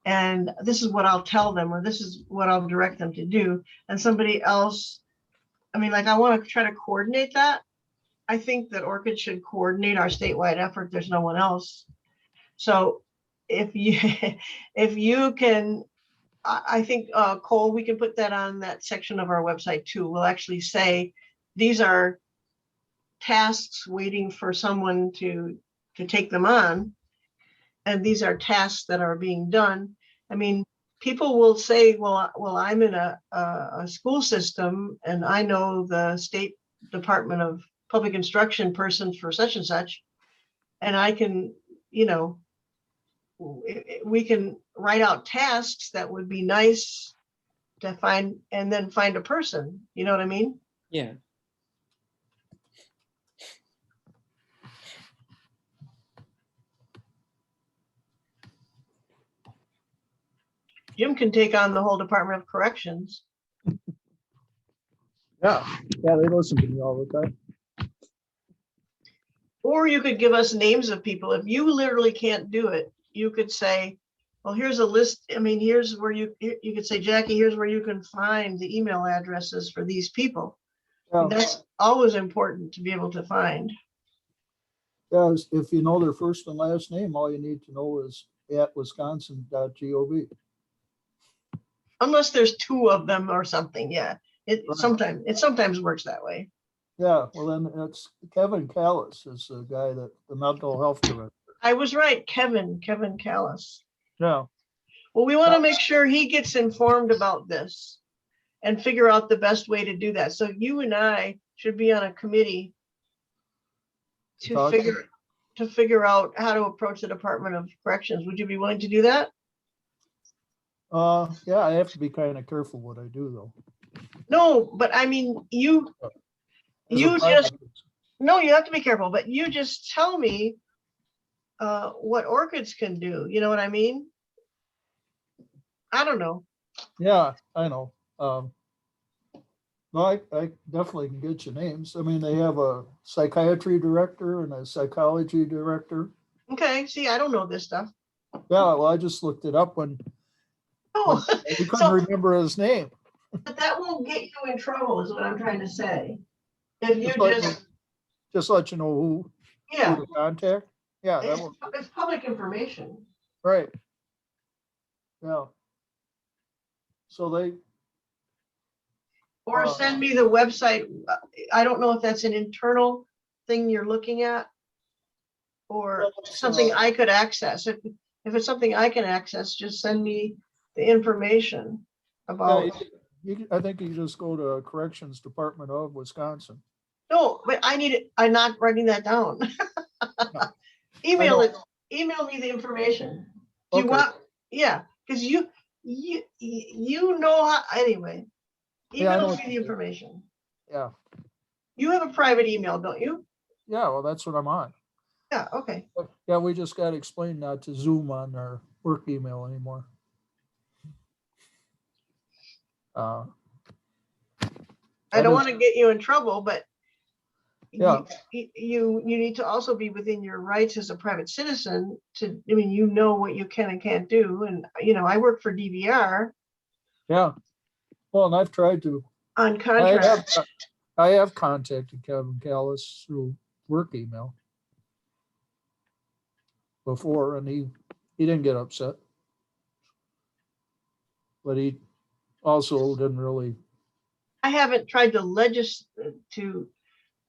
And this is what I'll tell them, or this is what I'll direct them to do. And somebody else, I mean, like, I want to try to coordinate that. I think that Orchid should coordinate our statewide effort. There's no one else. So if you, if you can, I think, Cole, we can put that on that section of our website too. We'll actually say, these are tasks waiting for someone to take them on. And these are tasks that are being done. I mean, people will say, well, I'm in a school system and I know the State Department of Public Instruction person for such and such. And I can, you know, we can write out tasks that would be nice to find, and then find a person. You know what I mean? Yeah. Jim can take on the whole Department of Corrections. Yeah, they listen to me all the time. Or you could give us names of people. If you literally can't do it, you could say, well, here's a list. I mean, here's where you could say, Jackie, here's where you can find the email addresses for these people. Yeah. That's always important to be able to find. Yeah, if you know their first and last name, all you need to know is @wisconsin.gov. Unless there's two of them or something. Yeah. It Right. sometimes works that way. Yeah, well then it's Kevin Callis is the guy that the mental health director. I was right. Kevin Callis. Yeah, Well, we want to make sure he gets informed about this and figure out the best way to do that. So you and I should be on a committee to Talk- figure out how to approach the Department of Corrections. Would you be willing to do that? yeah, I have to be kind of careful what I do though. No, but I mean, you As a just, private- no, you have to be careful, but you just tell me what Orchids can do. You know what I mean? I don't know. Yeah, I know. No, I definitely can get you names. I mean, they have a psychiatry director and a psychology director. Okay, see, I don't know this stuff. Yeah, well, I just looked it up when Oh, we couldn't so, remember his name. but that won't get you in trouble is what I'm trying to say. If you Just let you know who yeah, to contact. Yeah, that will, it's public information. right. Yeah. So they, Or send me the website. I don't know if that's an internal thing you're looking at or something I could access. If it's something I can access, just send me the information about. I think you just go to Corrections Department of Wisconsin. No, but I need it. I'm not writing that down. Email me the information. Do you Okay. want? Yeah, because you know how, anyway. Yeah, I Email know me the information. Yeah. You have a private email, don't you? Yeah, well, that's what I'm on. Yeah, okay. But yeah, we just got to explain not to Zoom on our work email anymore. I don't want to get you in trouble, but Yeah. you need to also be within your rights as a private citizen to, I mean, you know what you can and can't do. And, you know, I work for DVR Yeah. Well, and I've tried to, on contract. I have contacted Kevin Callis through work email before, and he didn't get upset. But he also didn't really. I haven't tried to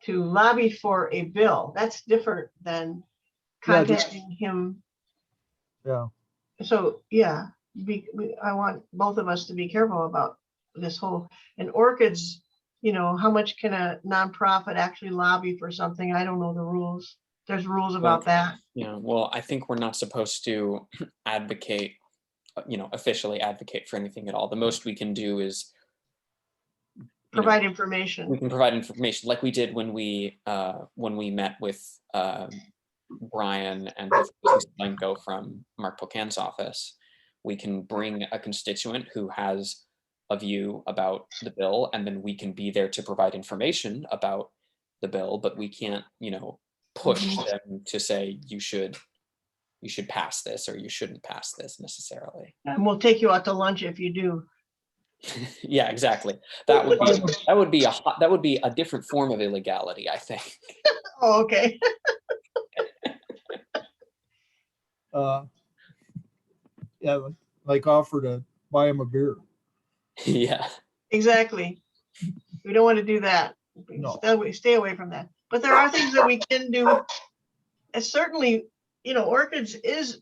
lobby for a bill. That's different than contacting him. Yeah. So, yeah, I want both of us to be careful about this whole, and Orchids, you know, how much can a nonprofit actually lobby for something? I don't know the rules. There's rules about that. Yeah, well, I think we're not supposed to advocate, officially advocate for anything at all. The most we can do is provide we information. can provide information like we did when we met with Brian and with Lenko from Mark Pocan's office. We can bring a constituent who has a view about the bill, and then we can be there to provide information about the bill, but we can't, push them to say you should pass this or you shouldn't pass this necessarily. And we'll take you out to lunch if you do. Yeah, exactly. That would be a different form of illegality, I think. Oh, okay. Yeah, like offer to buy them a beer. Yeah. Exactly. We don't want to do that. No. Stay away from that. But there are things that we can do. And certainly, Orchids is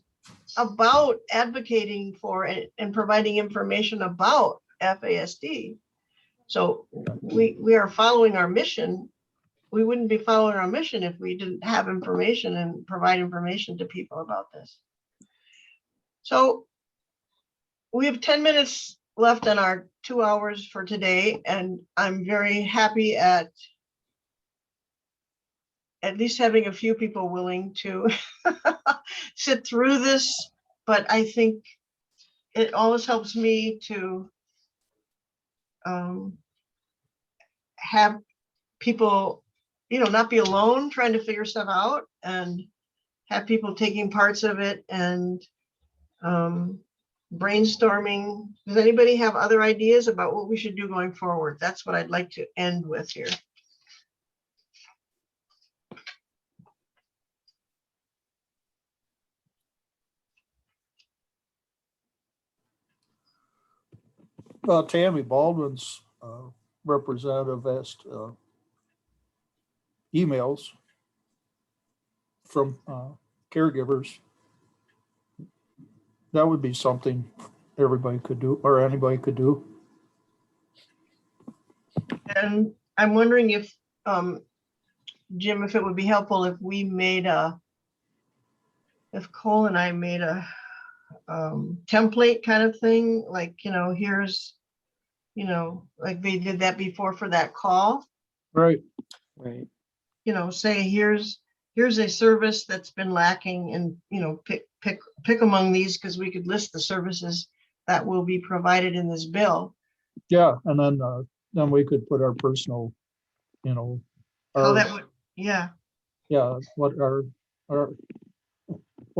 about advocating for and providing information about FASD. So we are following our mission. We wouldn't be following our mission if we didn't have information and provide information to people about this. So we have 10 minutes left in our 2 hours for today, and I'm very happy at least having a few people willing to sit through this, but I think it always helps me to have people, not be alone trying to figure stuff out, and have people taking parts of it and brainstorming. Does anybody have other ideas about what we should do going forward? That's what I'd like to end with here. Tammy Baldwin's representative asked emails from caregivers. That would be something everybody could do, or anybody could do. And I'm wondering if, Jim, if it would be helpful if we made if Cole and I made a template kind of thing, like, here's, like they did that before for that call. Right. Right. Say here's a service that's been lacking, and pick among these, because we could list the services that will be provided in this bill. Yeah, and then we could put our personal, How our, that would, yeah. yeah, what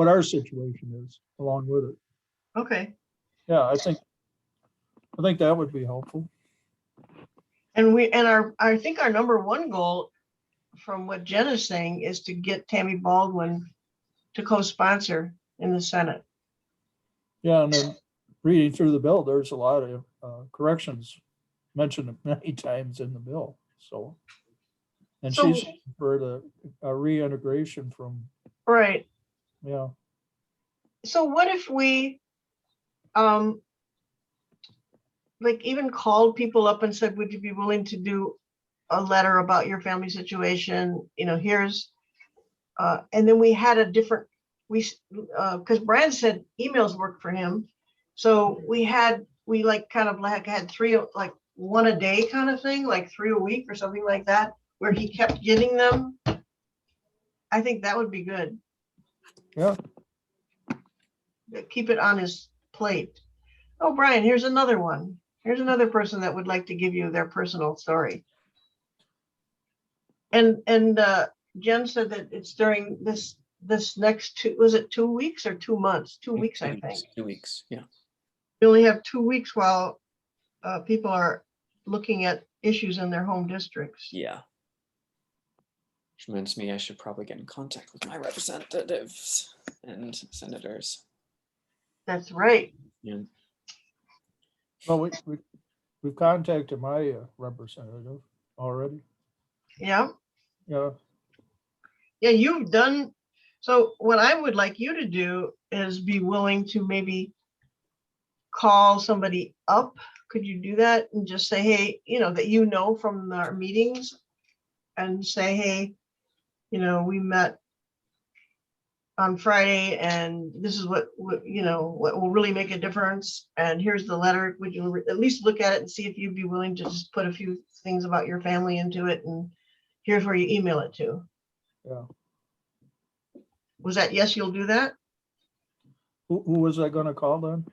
our situation is along with it. Okay. Yeah, I think that would be helpful. And I think our number one goal, from what Jen is saying, is to get Tammy Baldwin to co-sponsor in the Senate. Yeah, and then reading through the bill, there's a lot of corrections mentioned many times in the bill. So, and So- she's for a reintegration from, Right. yeah. So what if we, like, even called people up and said, would you be willing to do a letter about your family situation? Here's, and then we had a different, because Brad said emails work for him. So we had three, like one a day kind of thing, like 3 a week or something like that, where he kept getting them. I think that would be good. Yeah. Keep it on his plate. Oh, Brian, here's another one. Here's another person that would like to give you their personal story. And Jen said that it's during this next was it 2 weeks or 2 months? 2 weeks, I think. 2 weeks, yeah. We only have 2 weeks while people are looking at issues in their home districts. Yeah. Which reminds me, I should probably get in contact with my representatives and senators. That's right. Yeah. Well, we've contacted my representative already. Yeah. Yeah. Yeah, you've done. So what I would like you to do is be willing to maybe call somebody up. Could you do that and just say, hey, that from our meetings, and say, hey, we met on Friday, and this is what will really make a difference. And here's the letter. Would you at least look at it and see if you'd be willing to just put a few things about your family into it, and here's where you email it to. Yeah. Was that yes, you'll do that? Who was I gonna call then?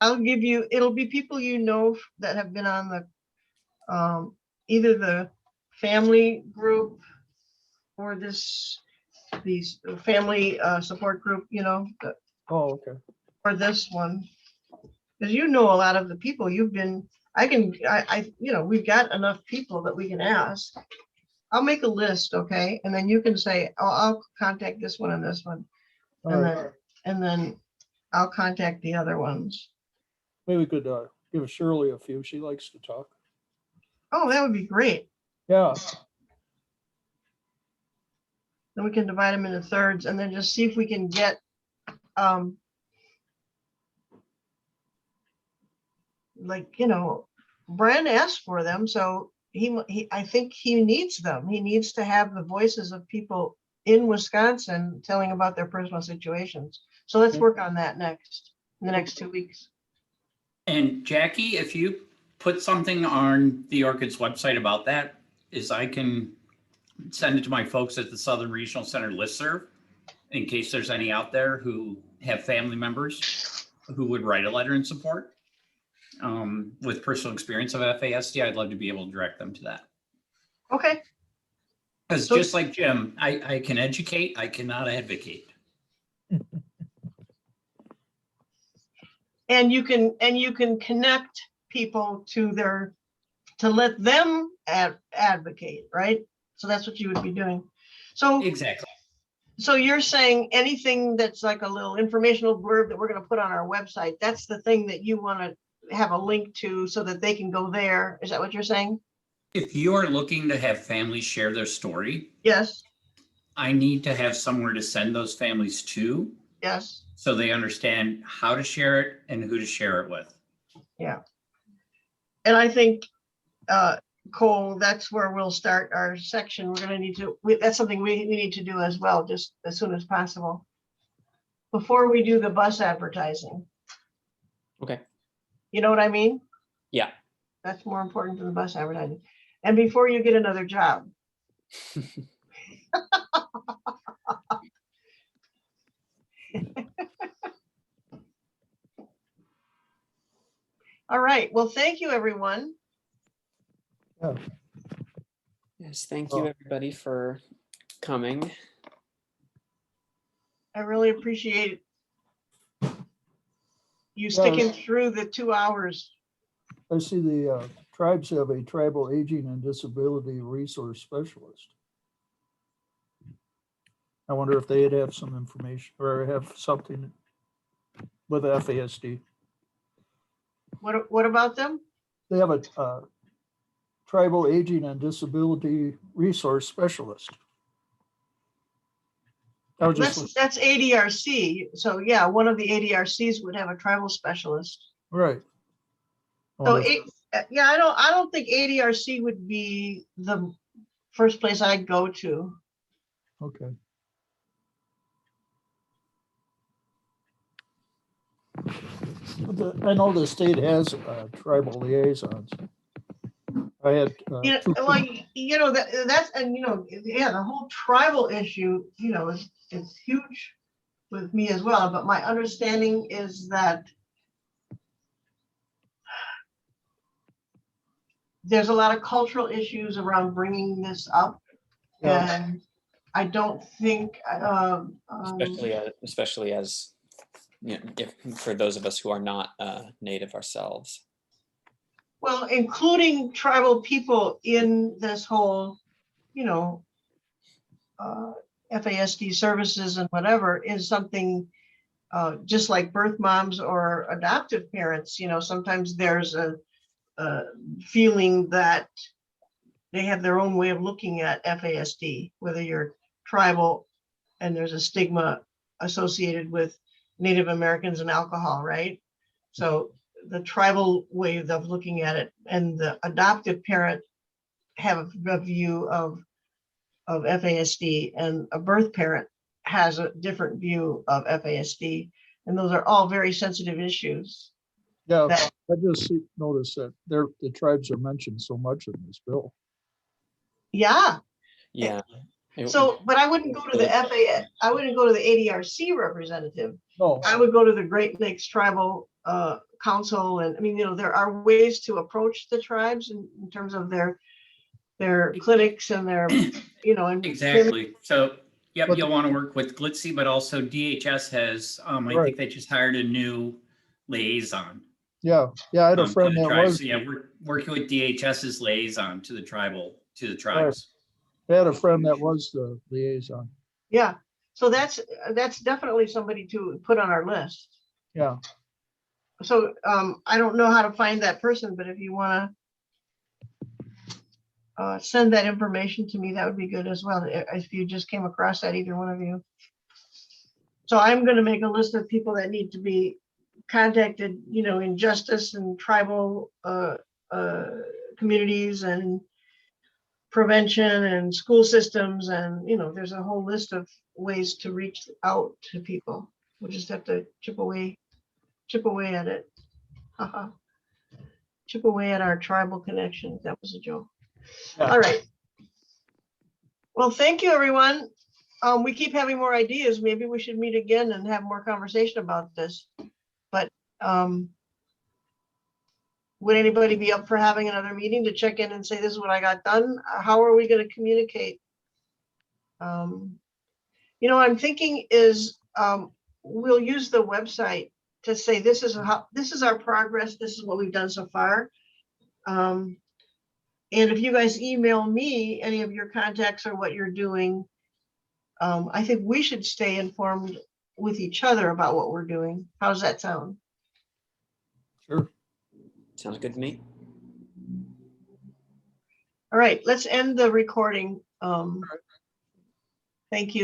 I'll give you, it'll be people you know that have been on the, either the family group or these family support group, you know, Oh, okay. or this one. Because you know a lot of the people you've been, you know, we've got enough people that we can ask. I'll make a list, okay? And then you can say, oh, I'll contact this one and this one. All And right. then I'll contact the other ones. Maybe we could give Shirley a few. She likes to talk. Oh, that would be great. Yeah. Then we can divide them into thirds and then just see if we can get, like, you know, Brian asked for them, so I think he needs them. He needs to have the voices of people in Wisconsin telling about their personal situations. So let's work on that next, in the next 2 weeks. And Jackie, if you put something on the Orchids website about that, I can send it to my folks at the Southern Regional Center listserv in case there's any out there who have family members who would write a letter in support. With personal experience of FASD, I'd love to be able to direct them to that. Okay. Because So- just like Jim, I can educate, I cannot advocate. And you can connect people to let them advocate, right? So that's what you would be doing. So Exactly. So you're saying anything that's like a little informational blurb that we're going to put on our website, that's the thing that you want to have a link to so that they can go there. Is that what you're saying? If you are looking to have families share their story, Yes, I need to have somewhere to send those families to yes, so they understand how to share it and who to share it with. yeah. And I think, Cole, that's where we'll start our section. We're going to need to, that's something we need to do as well, just as soon as possible. Before we do the bus advertising. Okay. You know what I mean? Yeah. That's more important than the bus advertising. And before you get another job. All right. Well, thank you, everyone. Yeah. Yes, thank you everybody for coming. I really appreciate you sticking through the 2 hours. I see the tribes have a tribal aging and disability resource specialist. I wonder if they'd have some information or have something with FASD. What about them? They have a tribal aging and disability resource specialist. I was just That's ADRC. So yeah, one of the ADRCs would have a tribal specialist. right. So yeah, I don't think ADRC would be the first place I'd go to. Okay. I know the state has tribal liaisons. I had Yeah, well, you know, that's, and you know, yeah, the whole tribal issue, you know, is huge with me as well. But my understanding is that there's a lot of cultural issues around bringing this up, and I don't think, especially as you know, if for those of us who are not Native ourselves. well, including tribal people in this whole, you know, FASD services and whatever is something, just like birth moms or adoptive parents, you know, sometimes there's a feeling that they have their own way of looking at FASD, whether you're tribal and there's a stigma associated with Native Americans and alcohol, right? So the tribal way of looking at it and the adoptive parent have a view of FASD, and a birth parent has a different view of FASD. And those are all very sensitive issues yeah. that I just noticed that the tribes are mentioned so much in this bill. Yeah. Yeah. So, but I wouldn't go to the I wouldn't go to the ADRC representative. No, I would go to the Great Lakes Tribal Council. And I mean, there are ways to approach the tribes in terms of their clinics and their, and Exactly. So, yep, But- you'll want to work with Glitzy, but also DHS has, I Right. think they just hired a new liaison. yeah, I had a to friend the that tribes. was, So yeah, we're working with DHS's liaison to the tribes. I had a friend that was the liaison. Yeah. So that's definitely somebody to put on our list. Yeah, So I don't know how to find that person, but if you want to send that information to me, that would be good as well. If you just came across that, either one of you. So I'm going to make a list of people that need to be contacted, in justice and tribal communities and prevention and school systems. And, there's a whole list of ways to reach out to people. We'll just have to chip away at it. Haha. Chip away at our tribal connections. That was a joke. Yeah. All right. Well, thank you, everyone. We keep having more ideas. Maybe we should meet again and have more conversation about this. But would anybody be up for having another meeting to check in and say, this is what I got done? How are we going to communicate? I'm thinking is we'll use the website to say, this is our progress. This is what we've done so far. And if you guys email me any of your contacts or what you're doing, I think we should stay informed with each other about what we're doing. How does that sound? sure. Sounds good to me. All right, let's end the recording. Thank you.